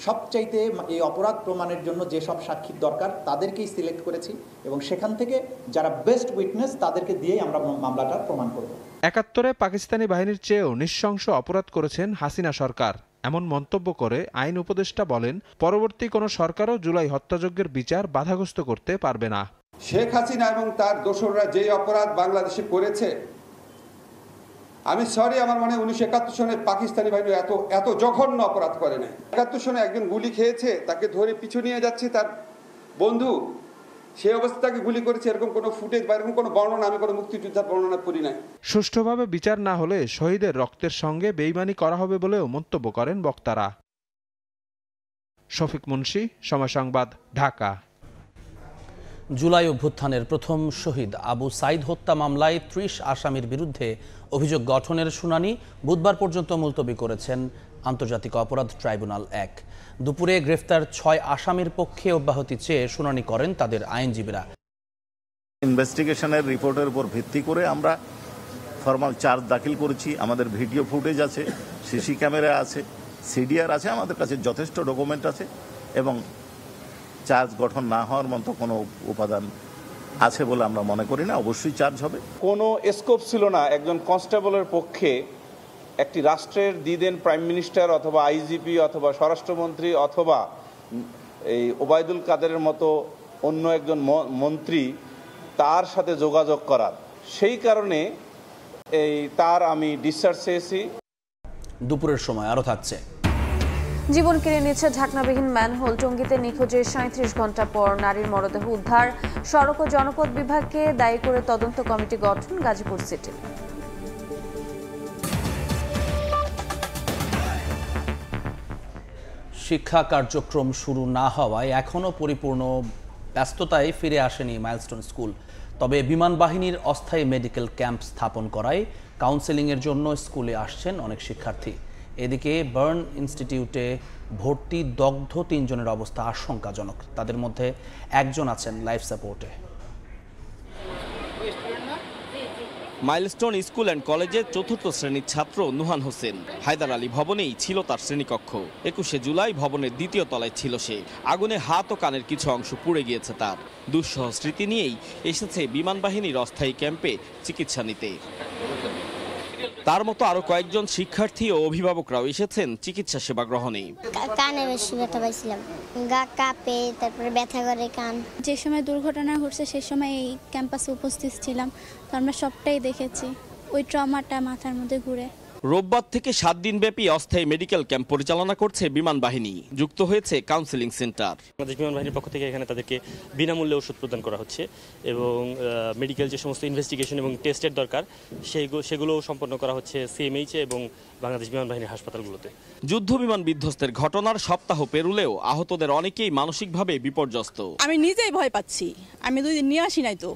সবচাইতে এই অপরাধ প্রমাণের জন্য যেসব সাক্ষীর দরকার তাদেরকেই সিলেক্ট করেছি এবং সেখান থেকে যারা বেস্ট উইটনেস তাদেরকে দিয়েই আমরা মামলাটা প্রমাণ করব। ৭১-এ পাকিস্তানি বাহিনীর চেয়েও নৃশংস অপরাধ করেছেন হাসিনা সরকার, এমন মন্তব্য করে আইন উপদেষ্টা বলেন, পরবর্তী কোনো সরকারও জুলাই হত্যাযজ্ঞের বিচার বাধাগ্রস্ত করতে পারবে না। শেখ হাসিনা এবং তার দোসররা যেই অপরাধ বাংলাদেশে করেছে, আমি সরি, আমার মনে 1971 সনে পাকিস্তানি বাহিনী এত জঘন্য অপরাধ করে নাই। 71 সনে একজন গুলি খেয়েছে, তাকে ধরে পিছু নিয়ে যাচ্ছে তার বন্ধু, সে অবস্থা তাকে গুলি করেছে, এরকম কোনো ফুটেজ বা এরকম কোনো বর্ণনা আমি কোনো মুক্তিযোদ্ধার বর্ণনা করি নাই। সুষ্ঠুভাবে বিচার না হলে শহীদের রক্তের সঙ্গে বেইমানি করা হবে বলেও মন্তব্য করেন বক্তারা। শফিক মুন্সি, সময় সংবাদ, ঢাকা। জুলাই অভ্যুত্থানের প্রথম শহীদ আবু সাইদ হত্যা মামলায় 30 আসামির বিরুদ্ধে অভিযোগ গঠনের শুনানি বুধবার পর্যন্ত মুলতবি করেছেন আন্তর্জাতিক অপরাধ ট্রাইব্যুনাল 1। দুপুরে গ্রেফতার 6 আসামির পক্ষে অব্যাহতি চেয়ে শুনানি করেন তাদের আইনজীবীরা। ইনভেস্টিগেশনের রিপোর্টের উপর ভিত্তি করে আমরা ফরমাল চার্জ দাখিল করেছি। আমাদের ভিডিও ফুটেজ আছে, সিসি ক্যামেরা আছে, সিডিআর আছে, আমাদের কাছে যথেষ্ট ডকুমেন্ট আছে এবং চার্জ গঠন না হওয়ার মতো কোনো উপাদান আছে বলে আমরা মনে করি না। অবশ্যই চার্জ হবে। কোনো স্কোপ ছিল না একজন কনস্টেবলের পক্ষে একটি রাষ্ট্রের দিদেন প্রাইম মিনিস্টার অথবা আইজিপি অথবা স্বরাষ্ট্রমন্ত্রী অথবা এই ওবায়দুল কাদেরের মতো অন্য একজন মন্ত্রী তার সাথে যোগাযোগ করার। সেই কারণে তার আমি ডিসচার্জ চেয়েছি। দুপুরের সময় আরও থাকছে। জীবন কেড়ে নিচ্ছে ঢাকনাবিহীন ম্যানহোল। টঙ্গীতে নিখোঁজের 37 ঘন্টা পর নারীর মরদেহ উদ্ধার। সড়ক ও জনপথ বিভাগকে দায়ী করে তদন্ত কমিটি গঠন গাজীপুর সিটি। শিক্ষা কার্যক্রম শুরু না হওয়ায় এখনও পরিপূর্ণ ব্যস্ততায় ফিরে আসেনি মাইলস্টোন স্কুল। তবে বিমান বাহিনীর অস্থায়ী মেডিকেল ক্যাম্প স্থাপন করায় কাউন্সেলিংয়ের জন্য স্কুলে আসছেন অনেক শিক্ষার্থী। এদিকে বার্ন ইনস্টিটিউটে ভর্তি দগ্ধ 3 জনের অবস্থা আশঙ্কাজনক। তাদের মধ্যে একজন আছেন লাইফ সাপোর্টে। মাইলস্টোন স্কুল অ্যান্ড কলেজের 4র্থ শ্রেণীর ছাত্র নুহান হোসেন। হায়দার আলী ভবনেই ছিল তার শ্রেণীকক্ষ। 21শে জুলাই ভবনের 2য় তলায় ছিল সে। আগুনে হাত ও কানের কিছু অংশ পুড়ে গিয়েছে তার। দুঃসহ স্মৃতি নিয়েই এসেছে বিমান বাহিনীর অস্থায়ী ক্যাম্পে চিকিৎসা নিতে। তার মতো আরো কয়েকজন শিক্ষার্থী ও অভিভাবকরাও এসেছেন চিকিৎসা সেবা গ্রহণে। কানে বেশি ব্যথা পাইছিলাম, গা কাঁপে, তারপরে ব্যথা করে কান। যে সময় দুর্ঘটনা ঘটছে সে সময় এই ক্যাম্পাসে উপস্থিত ছিলাম, তো আমরা সবটাই দেখেছি। ওই ট্রমাটা মাথার মধ্যে ঘুরে। রোববার থেকে 7 দিনব্যাপী অস্থায়ী মেডিকেল ক্যাম্প পরিচালনা করছে বিমান বাহিনী। যুক্ত হয়েছে কাউন্সেলিং সেন্টার। বাংলাদেশ বিমান বাহিনীর পক্ষ থেকে এখানে তাদেরকে বিনামূল্যে ওষুধ প্রদান করা হচ্ছে এবং মেডিকেল যে সমস্ত ইনভেস্টিগেশন এবং টেস্টের দরকার সেগুলো সম্পন্ন করা হচ্ছে সিএমএইচে এবং বাংলাদেশ বিমান বাহিনীর হাসপাতালগুলোতে। যুদ্ধ বিমান বিধ্বস্তের ঘটনার সপ্তাহ পেরুলেও আহতদের অনেকেই মানসিকভাবে বিপর্যস্ত। আমি নিজেই ভয় পাচ্ছি। আমি 2 দিন নিয়ে আসি নাই, তো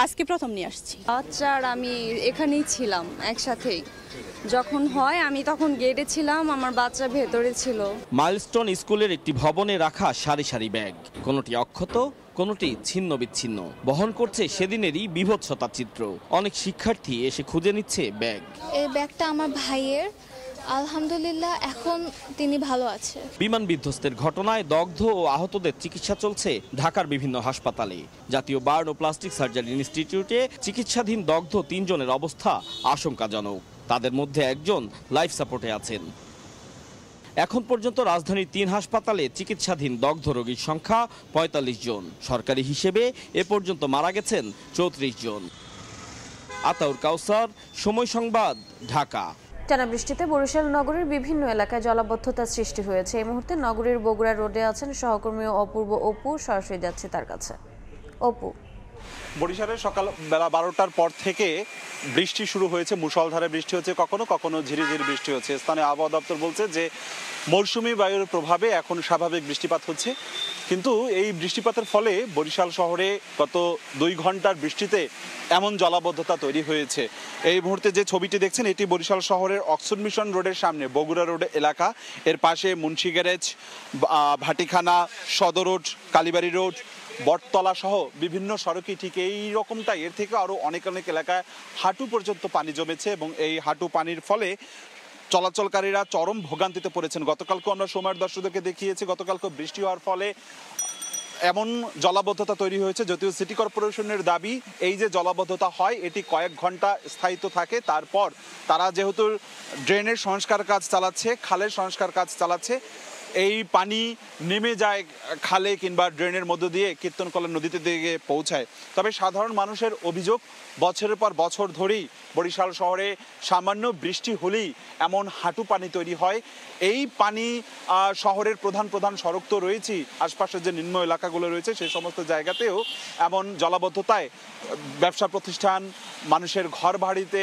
আজকে প্রথম নিয়ে আসছি। বাচ্চার আমি এখানেই ছিলাম একসাথেই। যখন হয় আমি তখন গেটে ছিলাম, আমার বাচ্চা ভেতরে ছিল। মাইলস্টোন স্কুলের একটি ভবনে রাখা সারি সারি ব্যাগ, কোনোটি অক্ষত, কোনোটি ছিন্ন বিচ্ছিন্ন, বহন করছে সেদিনেরই বিভৎসতার চিত্র। অনেক শিক্ষার্থী এসে খুঁজে নিচ্ছে ব্যাগ। এই ব্যাগটা আমার ভাইয়ের, আলহামদুলিল্লাহ এখন তিনি ভালো আছে। বিমান বিধ্বস্তের ঘটনায় দগ্ধ ও আহতদের চিকিৎসা চলছে ঢাকার বিভিন্ন হাসপাতালে। জাতীয় বার্ন ও প্লাস্টিক সার্জারি ইনস্টিটিউটে চিকিৎসাধীন দগ্ধ 3 জনের অবস্থা আশঙ্কাজনক। তাদের মধ্যে একজন লাইফ সাপোর্টে আছেন। এখন পর্যন্ত রাজধানীর 3 হাসপাতালে চিকিৎসাধীন দগ্ধ রোগীর সংখ্যা 45 জন। সরকারি হিসেবে এ পর্যন্ত মারা গেছেন 34 জন। আতাউর কাউসার, সময় সংবাদ, ঢাকা। টানা বৃষ্টিতে বরিশাল নগরের বিভিন্ন এলাকায় জলাবদ্ধতার সৃষ্টি হয়েছে। এই মুহূর্তে নগরীর বগুড়া রোডে আছেন সহকর্মী অপূর্ব অপু। সরাসরি যাচ্ছে তার কাছে। অপু, বরিশালে সকাল বেলা 12টার পর থেকে বৃষ্টি শুরু হয়েছে। মুষলধারে বৃষ্টি হচ্ছে, কখনো কখনো ঝিরিঝিরি বৃষ্টি হচ্ছে। স্থানীয় আবহাওয়া দপ্তর বলছে যে মৌসুমি বায়ুর প্রভাবে এখন স্বাভাবিক বৃষ্টিপাত হচ্ছে, কিন্তু এই বৃষ্টিপাতের ফলে বরিশাল শহরে গত 2 ঘন্টার বৃষ্টিতে এমন জলাবদ্ধতা তৈরি হয়েছে। এই মুহূর্তে যে ছবিটি দেখছেন এটি বরিশাল শহরের অক্সফোর্ড মিশন রোডের সামনে বগুড়া রোড এলাকা। এর পাশে মুন্সি গ্যারেজ, ভাটিখানা, সদর রোড, কালীবাড়ি রোড, বটতলা সহ বিভিন্ন সড়কই ঠিক এই রকমটাই। এর থেকে আরও অনেক এলাকায় হাঁটু পর্যন্ত পানি জমেছে এবং এই হাঁটু পানির ফলে চলাচলকারীরা চরম ভোগান্তিতে পড়েছেন। গতকালকে আমরা সময়ের দর্শকদেরকে দেখিয়েছি, গতকালকে বৃষ্টি হওয়ার ফলে এমন জলাবদ্ধতা তৈরি হয়েছে। যদিও সিটি কর্পোরেশনের দাবি এই যে জলাবদ্ধতা হয় এটি কয়েক ঘন্টা স্থায়িত্ব থাকে, তারপর তারা যেহেতু ড্রেনের সংস্কার কাজ চালাচ্ছে, খালের সংস্কার কাজ চালাচ্ছে, এই পানি নেমে যায় খালে কিংবা ড্রেনের মধ্য দিয়ে কীর্তনকলা নদীতে দিকে পৌঁছায়। তবে সাধারণ মানুষের অভিযোগ, বছরের পর বছর ধরেই বরিশাল শহরে সামান্য বৃষ্টি হলেই এমন হাঁটু পানি তৈরি হয়। এই পানি শহরের প্রধান প্রধান সড়ক তো রয়েছেই, আশপাশের যে নিম্ন এলাকাগুলো রয়েছে সেই সমস্ত জায়গাতেও এমন জলাবদ্ধতায় ব্যবসা প্রতিষ্ঠান, মানুষের ঘর বাড়িতে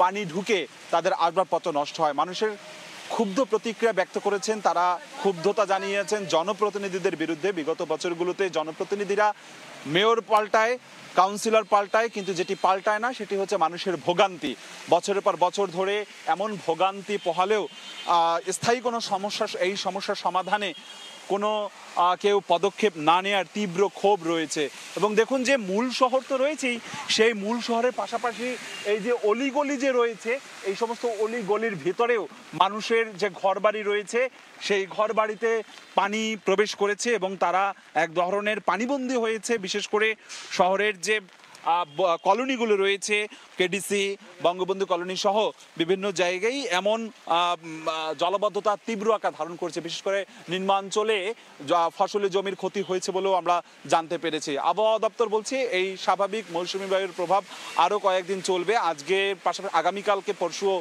পানি ঢুকে তাদের আসবাবপত্র নষ্ট হয়। মানুষের ক্ষুব্ধ প্রতিক্রিয়া ব্যক্ত করেছেন, তারা ক্ষুব্ধতা জানিয়েছেন জনপ্রতিনিধিদের বিরুদ্ধে। বিগত বছরগুলোতে জনপ্রতিনিধিরা মেয়র পাল্টায়, কাউন্সিলর পাল্টায়, কিন্তু যেটি পাল্টায় না সেটি হচ্ছে মানুষের ভোগান্তি। বছরের পর বছর ধরে এমন ভোগান্তি পোহালেও স্থায়ী কোনো সমস্যা, এই সমস্যার সমাধানে কোনো কেউ পদক্ষেপ না নেওয়ার তীব্র ক্ষোভ রয়েছে। এবং দেখুন যে মূল শহর তো রয়েছেই, সেই মূল শহরের পাশাপাশি এই যে অলিগলি যে রয়েছে, এই সমস্ত অলিগলির ভিতরেও মানুষের যে ঘরবাড়ি রয়েছে সেই ঘরবাড়িতে পানি প্রবেশ করেছে এবং তারা এক ধরনের পানিবন্দী হয়েছে। বিশেষ করে শহরের যে কলোনিগুলো রয়েছে, কেডিসি, বঙ্গবন্ধু কলোনি সহ বিভিন্ন জায়গায় এমন জলাবদ্ধতা তীব্র আকার ধারণ করছে। বিশেষ করে নিম্নাঞ্চলে ফসলি জমির ক্ষতি হয়েছে বলেও আমরা জানতে পেরেছি। আবহাওয়া দপ্তর বলছে এই স্বাভাবিক মৌসুমী বায়ুর প্রভাব আরও কয়েকদিন চলবে। আজকে পাশাপাশি আগামীকালকে পরশুও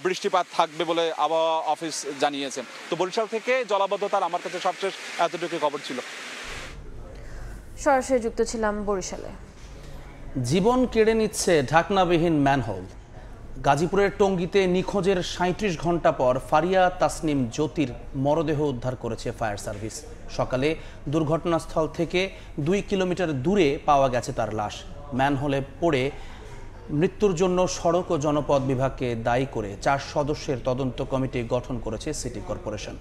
বৃষ্টিপাত থাকবে বলে আবহাওয়া অফিস জানিয়েছে। তো বরিশাল থেকে জলাবদ্ধতার আমার কাছে সবশেষ এতটুকু খবর ছিল। সরাসরি যুক্ত ছিলাম বরিশালে। জীবন কেড়ে নিচ্ছে ঢাকনাবিহীন ম্যানহোল। গাজীপুরের টঙ্গীতে নিখোঁজের ৩৭ ঘন্টা পর ফারিয়া তাসনিম জ্যোতির মরদেহ উদ্ধার করেছে ফায়ার সার্ভিস। সকালে দুর্ঘটনাস্থল থেকে ২ কিলোমিটার দূরে পাওয়া গেছে তার লাশ। ম্যানহোলে পড়ে মৃত্যুর জন্য সড়ক ও জনপথ বিভাগকে দায়ী করে ৪ সদস্যের তদন্ত কমিটি গঠন করেছে সিটি কর্পোরেশন।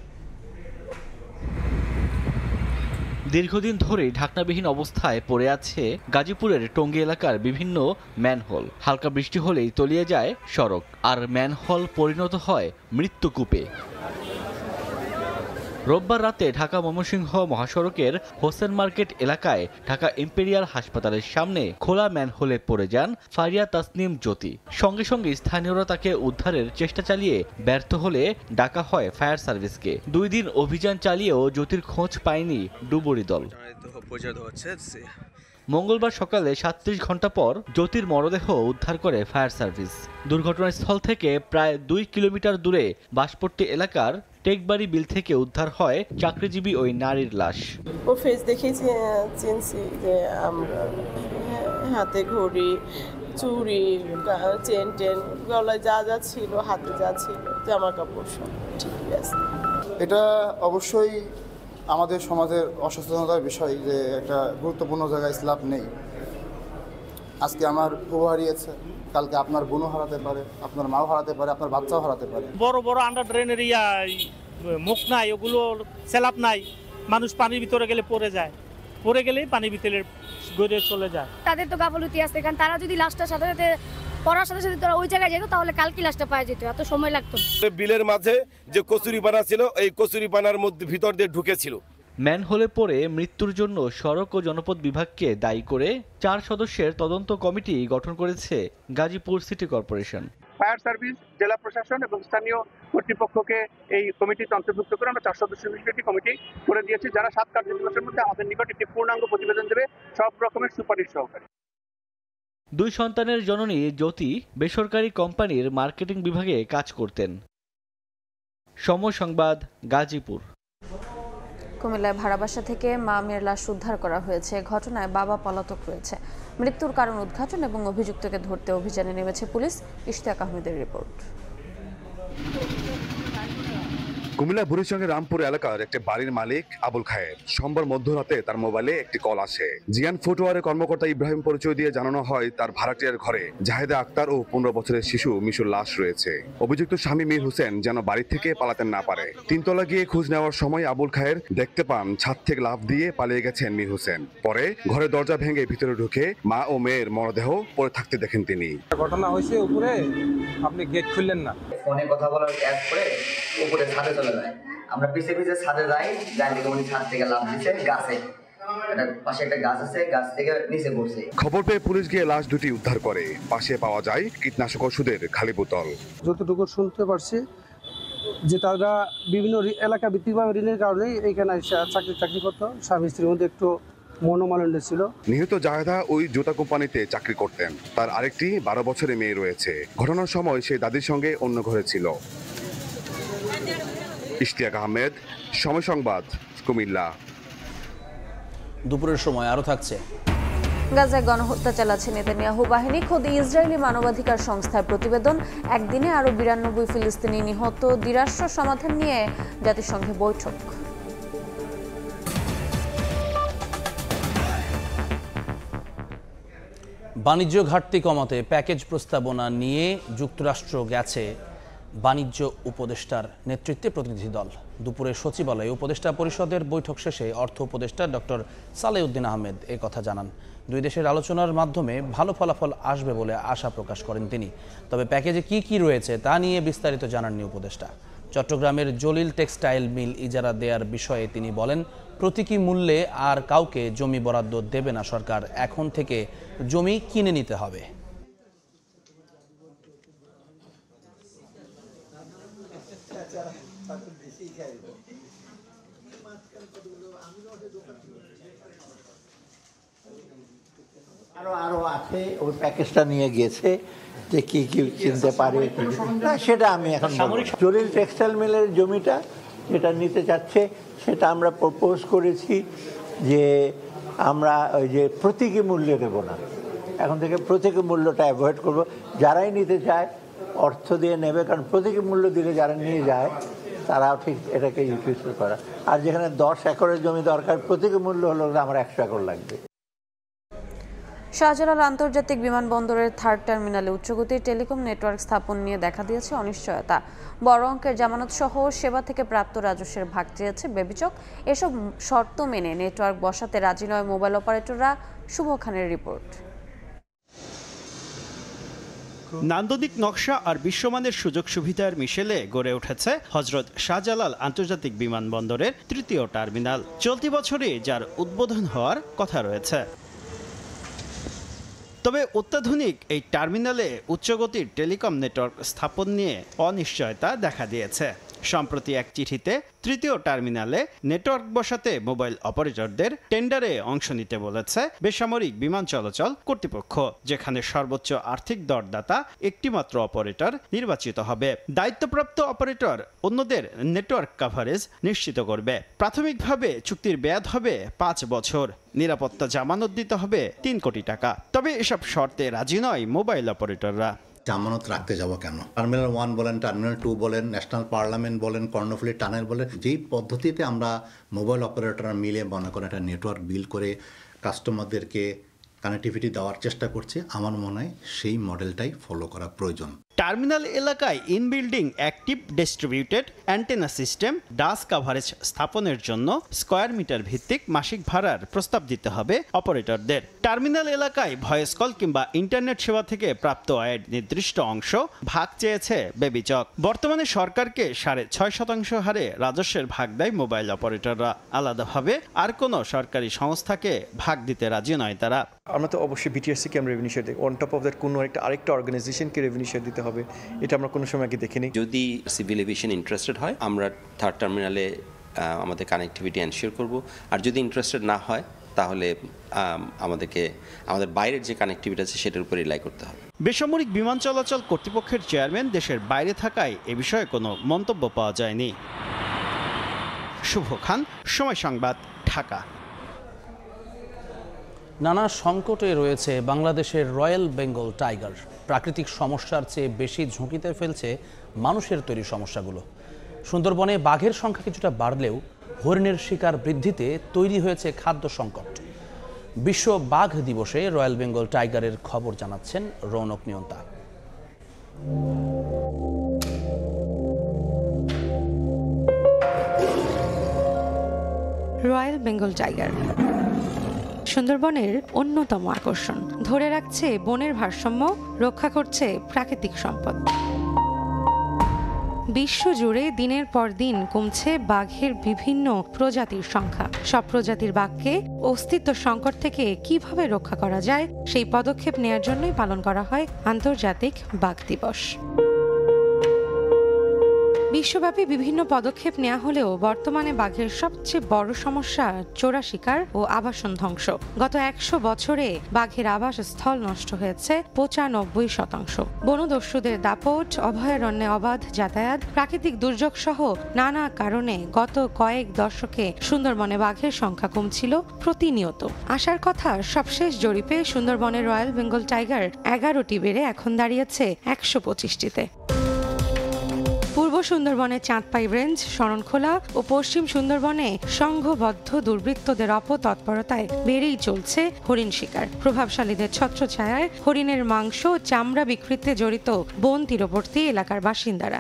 দীর্ঘদিন ধরেই ঢাকনাবিহীন অবস্থায় পড়ে আছে গাজীপুরের টঙ্গী এলাকার বিভিন্ন ম্যানহোল। হালকা বৃষ্টি হলেই তলিয়ে যায় সড়ক, আর ম্যানহোল পরিণত হয় মৃত্যুকূপে। রোববার রাতে ঢাকা ময়মনসিংহ মহাসড়কের হোসেন মার্কেট এলাকায় ঢাকা ইম্পেরিয়াল হাসপাতালের সামনে খোলা ম্যানহোলে পড়ে যান ফারিয়া তাসনিম জ্যোতি। সঙ্গে সঙ্গে স্থানীয়রা তাকে উদ্ধারের চেষ্টা চালিয়ে ব্যর্থ হলে ডাকা হয় ফায়ার সার্ভিসকে। 2 দিন অভিযান চালিয়েও জ্যোতির খোঁজ পায়নি ডুবুরি দল। মঙ্গলবার সকালে ৩৭ ঘন্টা পর জ্যোতির মরদেহ উদ্ধার করে ফায়ার সার্ভিস। দুর্ঘটনাস্থল থেকে প্রায় 2 কিলোমিটার দূরে বাঁশপট্টি এলাকার টেকবাড়ি বিল থেকে উদ্ধার হয় চাকরিজীবী ওই নারীর লাশ। ও ফেস দেখে চিনছি যে আমরা হাতে ঘড়ি, চুড়ি, চেন টেন, গলায় যা যা ছিল, হাতে যা ছিল, জামা কাপড় সব ঠিকই আছে। এটা অবশ্যই আমাদের সমাজের অসচেতনতার বিষয় যে একটা গুরুত্বপূর্ণ জায়গায় স্ল্যাব নেই। আজকে আমার বউ হারিয়েছে, কালকে আপনার বোনও হারাতে পারে, আপনার মাও হারাতে পারে, আপনার বাচ্চাও হারাতে পারে। বড় বড় আন্ডার ড্রেনের মুখ নাই, ওগুলো স্ল্যাব নাই, মানুষ পানির ভিতরে গেলে পড়ে যায়, পড়ে গেলেই পানির ভিতরে গড়িয়ে চলে যায়। তাদের তো গাফলতি আছে, কারণ তারা যদি লাশটার সাথে সাথে পড়ার সাথে সাথে তারা ওই জায়গায় যেত তাহলে কালকে লাশটা পাওয়া যেত, এত সময় লাগতো। বিলের মাঝে যে কচুরিপানা ছিল, এই কচুরিপানার মধ্যে ভিতর দিয়ে ঢুকেছিল। ম্যানহোলে পড়ে মৃত্যুর জন্য সড়ক ও জনপথ বিভাগকে দায়ী করে 4 সদস্যের তদন্ত কমিটি গঠন করেছে Gazipur city corporation. Fire service, জেলা প্রশাসন এবং স্থানীয় কর্তৃপক্ষকে এই কমিটিতে অন্তর্ভুক্ত করে আমরা 4 সদস্য বিশিষ্ট একটি কমিটি করে দিয়েছি, যারা 7 কার্যদিবসের মধ্যে আমাদের নিকট একটি পূর্ণাঙ্গ প্রতিবেদন দেবে সব রকমের সুপারিশ সহকারে। 2 সন্তানের জননী জ্যোতি বেসরকারি কোম্পানির মার্কেটিং বিভাগে কাজ করতেন। সময় সংবাদ, গাজীপুর। কুমিল্লায় ভাড়া বাসা থেকে মা মেয়ের লাশ উদ্ধার করা হয়েছে। ঘটনায় বাবা পলাতক রয়েছে। মৃত্যুর কারণ উদ্ঘাটন এবং অভিযুক্তকে ধরতে অভিযানে নেমেছে পুলিশ। ইশতিয়াক আহমেদের রিপোর্ট। কুমিল্লা বুড়িচঙ্গের রামপুর এলাকার একটি বাড়ির মালিক আবুল খায়ের। সোমবার মধ্যরাতে তার মোবাইলে একটি কল আসে। জিয়ান ফুটওয়ারের কর্মকর্তা ইব্রাহিম পরিচয় দিয়ে জানানো হয় তার ভাড়াটিয়ার ঘরে জাহেদা আক্তার ও 15 বছরের শিশু মিশুর লাশ রয়েছে। অভিযুক্ত স্বামী মীর হোসেন যেন বাড়ি থেকে পালাতে না পারে। 3 তলা গিয়ে খোঁজ নেওয়ার সময় আবুল খায়ের দেখতে পান ছাদ থেকে লাফ দিয়ে পালিয়ে গেছেন মীর হোসেন। পরে ঘরের দরজা ভেঙে ভিতরে ঢুকে মা ও মেয়ের মরদেহ পড়ে থাকতে দেখেন তিনি। ঘটনা হয়েছে উপরে, আপনি গেট খুললেন না, ফোনে কথা বলার অ্যাপ করে উপরে ছাদে চলে যায়। আমরা পিছে পিছে ছাদে যাই, দেখে উনি ছাদ থেকে লাফ দিচ্ছে গাছে, পাশে একটা গাছ আছে, গাছ থেকে নিচে পড়ছে। খবর পেয়ে পুলিশ গিয়ে লাশ দুটি উদ্ধার করে। পাশে পাওয়া যায় কীটনাশক ওষুধের খালি বোতল। যতটুকু শুনতে পারছি যে তারা বিভিন্ন এলাকা ভিত্তিকভাবে ঋণের কারণে এইখানে চাকরি করতো। স্বামী স্ত্রীর মধ্যে একটু মনোমালিন্য ছিল। নিহত জাহেদা ওই জুতা কোম্পানিতে চাকরি করতেন। তার আরেকটি 12 বছরের মেয়ে রয়েছে। ঘটনার সময় সে দাদির সঙ্গে অন্য ঘরে ছিল। ইশতিয়াক আহমেদ, সময় সংবাদ, কুমিল্লা। দুপুরের সময় আরও থাকছে। গাজায় গণহত্যা চালাচ্ছে নেতানিয়াহু বাহিনী। খোদ ইসরায়েলি মানবাধিকার সংস্থার প্রতিবেদন, একদিনে আরও 92 ফিলিস্তিনি নিহত। দ্বিরাষ্ট্র সমাধান নিয়ে জাতিসংঘে বৈঠক। বাণিজ্য ঘাটতি কমাতে প্যাকেজ প্রস্তাবনা নিয়ে যুক্তরাষ্ট্র গেছে বাণিজ্য উপদেষ্টার নেতৃত্বে প্রতিনিধি দল। দুপুরে সচিবালয়ে উপদেষ্টা পরিষদের বৈঠক শেষে অর্থ উপদেষ্টা ডক্টর সালেউদ্দিন আহমেদ এ কথা জানান। দুই দেশের আলোচনার মাধ্যমে ভালো ফলাফল আসবে বলে আশা প্রকাশ করেন তিনি। তবে প্যাকেজে কি কি রয়েছে তা নিয়ে বিস্তারিত জানাননি উপদেষ্টা। চট্টগ্রামের জলিল টেক্সটাইল মিল ইজারা দেওয়ার বিষয়ে তিনি বলেন, প্রতীকী মূল্যে আর কাউকে জমি বরাদ্দ দেবে না সরকার, এখন থেকে জমি কিনে নিতে হবে। আরো আছে, ওই প্যাকেজটা নিয়ে গিয়েছে যে কি কি কিনতে পারে না সেটা আমি এখন জলিল টেক্সটাইল মিলের জমিটা যেটা নিতে চাচ্ছে সেটা আমরা প্রপোজ করেছি যে আমরা ওই যে প্রতীকী মূল্য দেব না, এখন থেকে প্রতীকী মূল্যটা অ্যাভয়েড করব। যারাই নিতে চায় অর্থ দিয়ে নেবে, কারণ প্রতীকী মূল্য দিলে যারা নিয়ে যায় তারাও ঠিক এটাকে ইউটিলাইজ করা। আর যেখানে 10 একরের জমি দরকার, প্রতীকী মূল্য হলো আমার 100 একর লাগবে। শাহজালাল আন্তর্জাতিক বিমানবন্দরের 3rd টার্মিনালে উচ্চগতির টেলিকম নেটওয়ার্ক স্থাপন নিয়ে দেখা দিয়েছে অনিশ্চয়তা। বড় অঙ্কের জামানত সহ সেবা থেকে প্রাপ্ত রাজস্বের ভাগ চেয়েছে বেবিচক। এসব শর্ত মেনে নেটওয়ার্ক বসাতে রাজি নয় মোবাইল অপারেটররা। শুভ খানের রিপোর্ট। নান্দনিক নকশা আর বিশ্বমানের সুযোগ সুবিধার মিশেলে গড়ে উঠেছে হযরত শাহজালাল আন্তর্জাতিক বিমানবন্দরের 3য় টার্মিনাল। চলতি বছরে যার উদ্বোধন হওয়ার কথা রয়েছে। তবে অত্যাধুনিক এই টার্মিনালে উচ্চগতির টেলিকম নেটওয়ার্ক স্থাপন নিয়ে অনিশ্চয়তা দেখা দিয়েছে। সম্প্রতি এক চিঠিতে 3য় টার্মিনালে নেটওয়ার্ক বসাতে মোবাইল অপারেটরদের টেন্ডারে অংশ নিতে বলেছে বেসামরিক বিমান চলাচল কর্তৃপক্ষ, যেখানে সর্বোচ্চ আর্থিক দরদাতা একটিমাত্র অপারেটর নির্বাচিত হবে। দায়িত্বপ্রাপ্ত অপারেটর অন্যদের নেটওয়ার্ক কভারেজ নিশ্চিত করবে। প্রাথমিকভাবে চুক্তির মেয়াদ হবে 5 বছর। নিরাপত্তা জামানত দিতে হবে 3 কোটি টাকা। তবে এসব শর্তে রাজি নয় মোবাইল অপারেটররা। জামানত রাখতে যাব কেন? টার্মিনাল 1 বলেন, টার্মিনাল 2 বলেন, ন্যাশনাল পার্লামেন্ট বলেন, কর্ণফুলী টানেল বলেন, যেই পদ্ধতিতে আমরা মোবাইল অপারেটররা মিলে মনে করেন একটা নেটওয়ার্ক বিল্ড করে কাস্টমারদেরকে কানেক্টিভিটি দেওয়ার চেষ্টা করছে, আমার মনে হয় সেই মডেলটাই ফলো করা প্রয়োজন। টার্মিনাল এলাকায় ইনবিল্ডিং অ্যাক্টিভ ডিস্ট্রিবিউটেড অ্যান্টেনা সিস্টেম ডাস কাভারেজ স্থাপনের জন্য স্কয়ার মিটার ভিত্তিক মাসিক ভাড়ার প্রস্তাব দিতে হবে অপারেটরদের। টার্মিনাল এলাকায় ভয়েস কল কিংবা ইন্টারনেট সেবা থেকে প্রাপ্ত আয়ের নির্দিষ্ট অংশ ভাগ চেয়েছে বেবিচক। বর্তমানে সরকারকে 6.5% হারে রাজস্বের ভাগ দেয় মোবাইল অপারেটররা। আলাদাভাবে আর কোনো সরকারি সংস্থাকে ভাগ দিতে রাজি নয় তারা। আমরা তো অবশ্যই বিটিআরসি কে আমরা রেভিনিউ শেয়ার দিই, অন টপ অফ দ্যাট কোনো আরেকটা অর্গানাইজেশনকে রেভিনিউ শেয়ার দিতে হবে, এটা আমরা কোনো সময় আগে দেখিনি। যদি সিভিল এভিয়েশন ইন্টারেস্টেড হয় আমরা 3rd টার্মিনালে আমাদের কানেক্টিভিটি এনশিওর করব, আর যদি ইন্টারেস্টেড না হয় তাহলে আমাদের বাইরের যে কানেক্টিভিটি আছে সেটার উপর রিলাই করতে হবে। বেসামরিক বিমান চলাচল কর্তৃপক্ষের চেয়ারম্যান দেশের বাইরে থাকায় এ বিষয়ে কোনো মন্তব্য পাওয়া যায়নি। শুভ খান, সময় সংবাদ, ঢাকা। নানা সংকটে রয়েছে বাংলাদেশের রয়্যাল বেঙ্গল টাইগার। প্রাকৃতিক সমস্যার চেয়ে বেশি ঝুঁকিতে ফেলছে মানুষের তৈরি সমস্যাগুলো। সুন্দরবনে বাঘের সংখ্যা কিছুটা বাড়লেও হরিণের শিকার বৃদ্ধিতে তৈরি হয়েছে খাদ্য সংকট। বিশ্ব বাঘ দিবসে রয়্যাল বেঙ্গল টাইগারের খবর জানাচ্ছেন রৌনক নিয়ন্তা। রয়্যাল বেঙ্গল টাইগার সুন্দরবনের অন্যতম আকর্ষণ। ধরে রাখছে বনের ভারসাম্য, রক্ষা করছে প্রাকৃতিক সম্পদ। বিশ্বজুড়ে দিনের পর দিন কমছে বাঘের বিভিন্ন প্রজাতির সংখ্যা। সব প্রজাতির বাঘকে অস্তিত্ব সংকট থেকে কিভাবে রক্ষা করা যায় সেই পদক্ষেপ নেয়ার জন্যই পালন করা হয় আন্তর্জাতিক বাঘ দিবস। বিশ্বব্যাপী বিভিন্ন পদক্ষেপ নেওয়া হলেও বর্তমানে বাঘের সবচেয়ে বড় সমস্যা চোরা শিকার ও আবাসন ধ্বংস। গত ১০০ বছরে বাঘের আবাসস্থল নষ্ট হয়েছে ৯৫%। বনদস্যুদের দাপট, অভয়ারণ্যে অবাধ যাতায়াত, প্রাকৃতিক দুর্যোগ সহ নানা কারণে গত কয়েক দশকে সুন্দরবনে বাঘের সংখ্যা কমছিল প্রতিনিয়ত। আসার কথা সবশেষ জরিপে সুন্দরবনের রয়্যাল বেঙ্গল টাইগার ১১টি বেড়ে এখন দাঁড়িয়েছে ১২৫টিতে। পূর্ব সুন্দরবনে চাঁদপাই রেঞ্জ, শরণখোলা ও পশ্চিম সুন্দরবনে সংঘবদ্ধ দুর্বৃত্তদের অপতৎপরতায় বেড়েই চলছে হরিণ শিকার। প্রভাবশালীদের ছত্রছায়ায় হরিণের মাংস ও চামড়া বিক্রিতে জড়িত বন তীরবর্তী এলাকার বাসিন্দারা।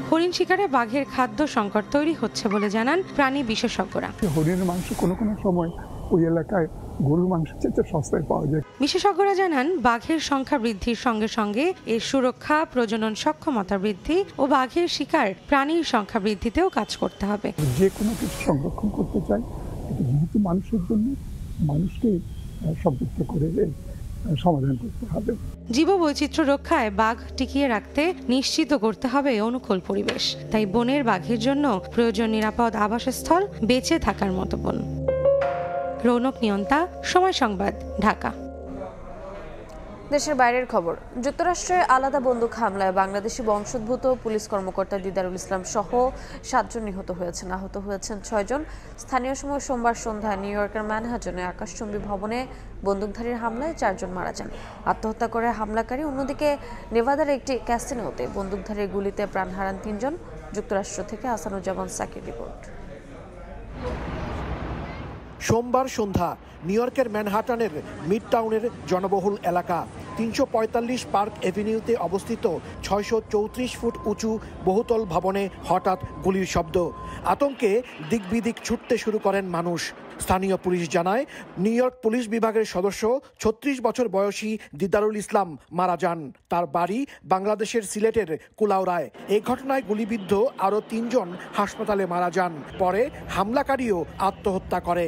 হরিণ শিকারে বাঘের খাদ্য সংকট তৈরি হচ্ছে বলে জানান প্রাণী বিশেষজ্ঞরা। হরিণের মাংস কোনো সময় ওই এলাকায় গরুর মাংস চেয়ে সস্তায় পাওয়া যায়। বিশেষজ্ঞরা জানান বাঘের সংখ্যা বৃদ্ধির সঙ্গে সঙ্গে এর সুরক্ষা, প্রজনন সক্ষমতা বৃদ্ধি ও বাঘের শিকার প্রাণীর সংখ্যা বৃদ্ধিতেও কাজ করতে হবে। যে কোনো কিছু সংরক্ষণ করতে চাই, যেহেতু মানুষের জন্য, মানুষকে সম্পৃক্ত করে সমাধান করতে হবে। জীববৈচিত্র্য রক্ষায় বাঘ টিকিয়ে রাখতে নিশ্চিত করতে হবে অনুকূল পরিবেশ। তাই বনের বাঘের জন্য প্রয়োজন নিরাপদ আবাসস্থল, বেঁচে থাকার মতো বন। রৌনক নিয়ন্তা, সময় সংবাদ, ঢাকা। দেশের বাইরের খবর। যুক্তরাষ্ট্রে আলাদা বন্দুক হামলায় বাংলাদেশি বংশোদ্ভূত পুলিশ কর্মকর্তা দিদারুল ইসলাম সহ ৭ জন নিহত হয়েছেন। আহত হয়েছেন ৬ জন। স্থানীয় সময় সোমবার সন্ধ্যায় নিউ ইয়র্কের ম্যানহাটনে আকাশচুম্বী ভবনে বন্দুকধারীর হামলায় ৪ জন মারা যান। আত্মহত্যা করে হামলাকারী। অন্যদিকে নেভাদার একটি ক্যাসিনোতে বন্দুকধারীর গুলিতে প্রাণ হারান ৩ জন। যুক্তরাষ্ট্র থেকে আসানুজ্জামান সাকির রিপোর্ট। সোমবার সন্ধ্যা নিউ ইয়র্কের ম্যানহাটানের মিড টাউনের জনবহুল এলাকা ৩৪৫ পার্ক এভিনিউতে অবস্থিত ৬৩৪ ফুট উঁচু বহুতল ভবনে হঠাৎ গুলির শব্দ। আতঙ্কে দিকবিদিক ছুটতে শুরু করেন মানুষ। স্থানীয় পুলিশ জানায়, নিউ ইয়র্ক পুলিশ বিভাগের সদস্য ৩৬ বছর বয়সী দিদারুল ইসলাম মারা যান। তার বাড়ি বাংলাদেশের সিলেটের কুলাউড়ায়। এই ঘটনায় গুলিবিদ্ধ আরও ৩ জন হাসপাতালে মারা যান। পরে হামলাকারীও আত্মহত্যা করে।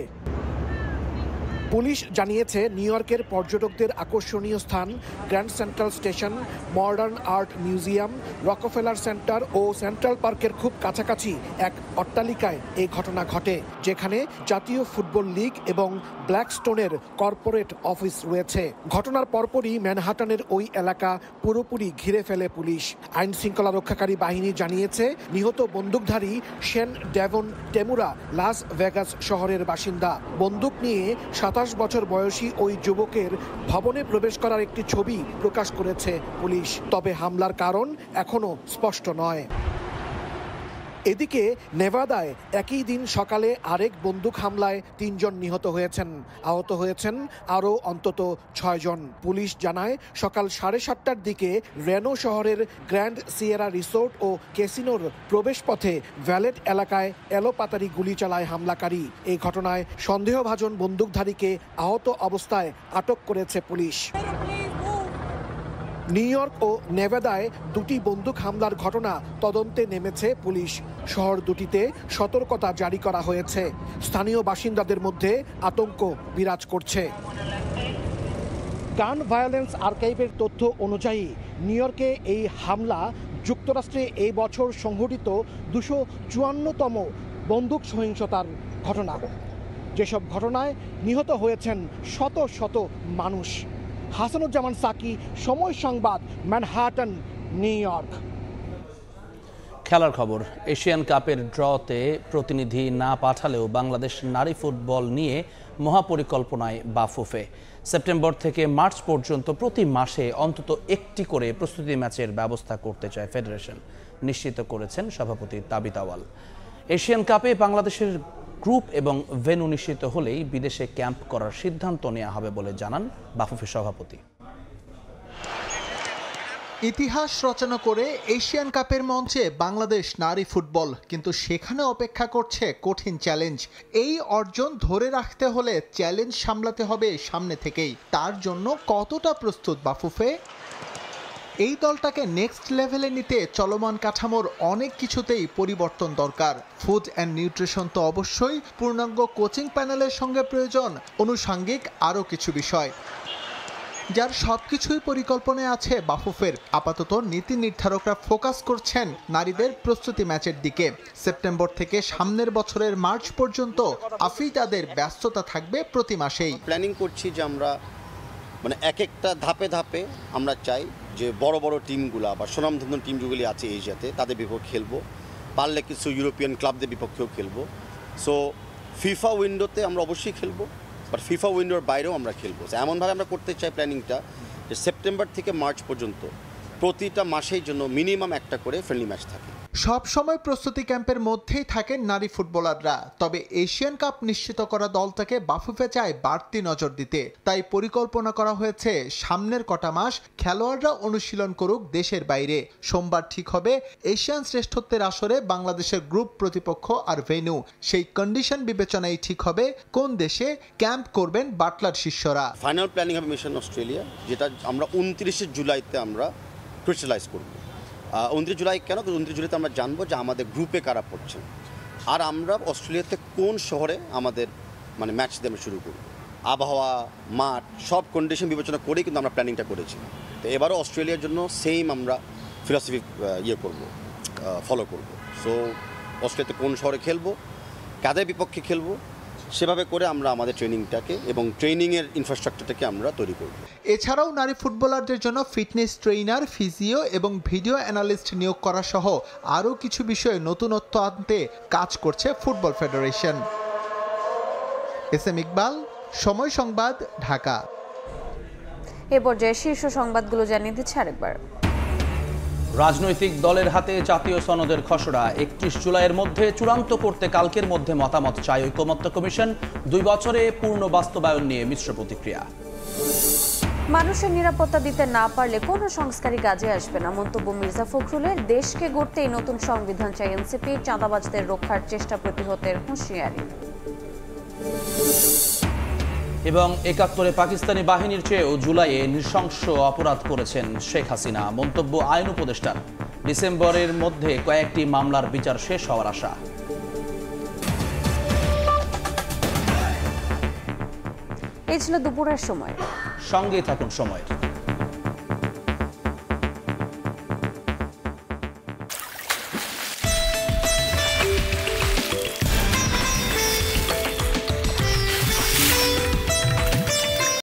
পুলিশ জানিয়েছে, নিউ ইয়র্কের পর্যটকদের আকর্ষণীয় স্থান grand central station, modern art museum, Rockefeller center ও সেন্ট্রাল পার্কের খুব কাছাকাছি এক অট্টালিকায় এই ঘটনা ঘটে, যেখানে জাতীয় ফুটবল লীগ এবং ব্ল্যাকস্টোনের কর্পোরেট অফিস রয়েছে। ঘটনার পরপরই ম্যানহাটানের ওই এলাকা পুরোপুরি ঘিরে ফেলে পুলিশ। আইন শৃঙ্খলা রক্ষাকারী বাহিনী জানিয়েছে, নিহত বন্দুকধারী শেন ডেভন টেমুরা লাস ভেগাস শহরের বাসিন্দা। বন্দুক নিয়ে ২৭ বছর বয়সী ওই যুবকের ভবনে প্রবেশ করার একটি ছবি প্রকাশ করেছে পুলিশ। তবে হামলার কারণ এখনো স্পষ্ট নয়। এদিকে নেভাদায় একই দিন সকালে আরেক বন্দুক হামলায় ৩ জন নিহত হয়েছেন। আহত হয়েছেন আরও অন্তত ৬ জন। পুলিশ জানায়, সকাল ৭:৩০টার দিকে রেনো শহরের গ্র্যান্ড সিয়েরা রিসোর্ট ও ক্যাসিনোর প্রবেশপথে ভ্যালেট এলাকায় এলোপাতারি গুলি চালায় হামলাকারী। এই ঘটনায় সন্দেহভাজন বন্দুকধারীকে আহত অবস্থায় আটক করেছে পুলিশ। নিউ ইয়র্ক ও নেভাদায় দুটি বন্দুক হামলার ঘটনা তদন্তে নেমেছে পুলিশ। শহর দুটিতে সতর্কতা জারি করা হয়েছে। স্থানীয় বাসিন্দাদের মধ্যে আতঙ্ক বিরাজ করছে। গান ভায়োলেন্স আর্কাইভের তথ্য অনুযায়ী নিউ ইয়র্কে এই হামলা যুক্তরাষ্ট্রে এই বছর সংঘটিত ২৫৪তম বন্দুক সহিংসতার ঘটনা। যেসব ঘটনায় নিহত হয়েছেন শত শত মানুষ। হাসানুজ্জামান সাকি, সময় সংবাদ, ম্যানহাটন, নিউ ইয়র্ক। খেলার খবর। এশিয়ান কাপের ড্রতে প্রতিনিধি না পাঠালেও বাংলাদেশ নারী ফুটবল নিয়ে মহাপরিকল্পনায় বাফুফে। সেপ্টেম্বর থেকে মার্চ পর্যন্ত প্রতি মাসে অন্তত একটি করে প্রস্তুতি ম্যাচের ব্যবস্থা করতে চায় ফেডারেশন, নিশ্চিত করেছেন সভাপতি তাবিত আওয়াল। এশিয়ান কাপে বাংলাদেশের গ্রুপ এবং ভেন্যু নিশ্চিত হলেই বিদেশে ক্যাম্প করার সিদ্ধান্ত নেওয়া হবে বলে জানান বাফুফে সভাপতি। ইতিহাস রচনা করে এশিয়ান কাপের মঞ্চে বাংলাদেশ নারী ফুটবল, কিন্তু সেখানে অপেক্ষা করছে কঠিন চ্যালেঞ্জ। এই অর্জন ধরে রাখতে হলে চ্যালেঞ্জ সামলাতে হবে সামনে থেকেই। তার জন্য কতটা প্রস্তুত বাফুফে? এই দলটাকে নেক্সট লেভেলে নিতে চলমান কাঠামোর অনেক কিছুতেই পরিবর্তন দরকার। ফুড অ্যান্ড নিউট্রিশন তো অবশ্যই, পূর্ণাঙ্গ কোচিং প্যানেলের সঙ্গে প্রয়োজন অনুষাঙ্গিক আরও কিছু বিষয়। যার সবকিছুই পরিকল্পনায় আছে বাফুফের। আপাতত নীতি নির্ধারকরা ফোকাস করছেন নারীদের প্রস্তুতি ম্যাচের দিকে। সেপ্টেম্বর থেকে সামনের বছরের মার্চ পর্যন্ত আফ্রিকাদের ব্যস্ততা থাকবে প্রতি মাসেই। প্ল্যানিং করছি যে আমরা মানে এক একটা ধাপে ধাপে আমরা চাই যে বড় বড় টিমগুলা বা সুনামধন্য টিম যেগুলি আছে এশিয়াতে তাদের বিপক্ষে খেলবো, পারলে কিছু ইউরোপিয়ান ক্লাবদের বিপক্ষেও খেলবো। সো ফিফা উইন্ডোতে আমরা অবশ্যই খেলবো, বাট ফিফা উইন্ডোর বাইরেও আমরা খেলবো। এমনভাবে আমরা করতে চাই প্ল্যানিংটা যে সেপ্টেম্বর থেকে মার্চ পর্যন্ত প্রতিটা মাসের জন্য মিনিমাম একটা করে ফ্রেন্ডলি ম্যাচ থাকে। সব সময় প্রস্তুতি ক্যাম্পের মধ্যেই থাকেন নারী ফুটবলাররা। তবে এশিয়ান কাপ নিশ্চিত করা দলটাকে বাফুফে চায় বাড়তি নজর দিতে। তাই পরিকল্পনা করা হয়েছে সামনের কটা মাস খেলোয়াড়রা অনুশীলন করুক দেশের বাইরে। সোমবার ঠিক হবে এশিয়ান শ্রেষ্ঠত্বের আসরে বাংলাদেশের গ্রুপ প্রতিপক্ষ আর ভেন্যু। সেই কন্ডিশন বিবেচনায় ঠিক হবে কোন দেশে ক্যাম্প করবেন বাটলার শিষ্যরা। ফাইনাল প্ল্যানিং হবে মিশন অস্ট্রেলিয়া, যেটা আমরা 29 জুলাইতে আমরা ক্রিস্টালাইজ করব। 29 জুলাই কেন? 29 জুলাইতে আমরা জানবো যে আমাদের গ্রুপে কারা পড়ছেন, আর আমরা অস্ট্রেলিয়াতে কোন শহরে আমাদের মানে ম্যাচ দিয়ে আমরা শুরু করব। আবহাওয়া, মাঠ, সব কন্ডিশন বিবেচনা করেই কিন্তু আমরা প্ল্যানিংটা করেছি। তো এবারও অস্ট্রেলিয়ার জন্য সেম আমরা ফিলসফি ফলো করব। সো অস্ট্রেলিয়াতে কোন শহরে খেলবো, কাদের বিপক্ষে খেলবো, সেভাবে করে আমরা আমাদের ট্রেনিংটাকে এবং ট্রেনিংয়ের ইনফ্রাস্ট্রাকচারটাকে আমরা তৈরি করব। এছাড়াও নারী ফুটবলারদের জন্য ফিটনেস ট্রেইনার, ফিজিও এবং ভিডিও অ্যানালিস্ট নিয়োগ করা সহ আরও কিছু বিষয়ে নতুনত্ব আনতে কাজ করছে football federation. S M Iqbal, সময় সংবাদ, ঢাকা। এ পর্যায়ে শীর্ষ সংবাদগুলো জানিয়ে দিচ্ছে আরেকবার। রাজনৈতিক দলের হাতে জাতীয় সনদের খসড়া 31 জুলাইয়ের মধ্যে চূড়ান্ত করতে কালকের মধ্যে মতামত চায় ঐকমত্য কমিশন। 2 বছরে পূর্ণ বাস্তবায়ন নিয়ে মিশ্র প্রতিক্রিয়া। মানুষের নিরাপত্তা দিতে না পারলে কোনো সংস্কারই কাজে আসবে না, মন্তব্য মির্জা ফখরুলের। দেশকে গড়তে এই নতুন সংবিধান চাই এনসিপি, চাঁদাবাজদের রক্ষার চেষ্টা প্রতিহতের হুঁশিয়ারি। এবং 71-এ পাকিস্তানি বাহিনীর চেয়েও জুলাইয়ে নৃশংস অপরাধ করেছেন শেখ হাসিনা, মন্তব্য আইন উপদেষ্টার। ডিসেম্বরের মধ্যে কয়েকটি মামলার বিচার শেষ হওয়ার আশা। এই ছিল দুপুরের সময়। সঙ্গেই থাকুন সময়ের।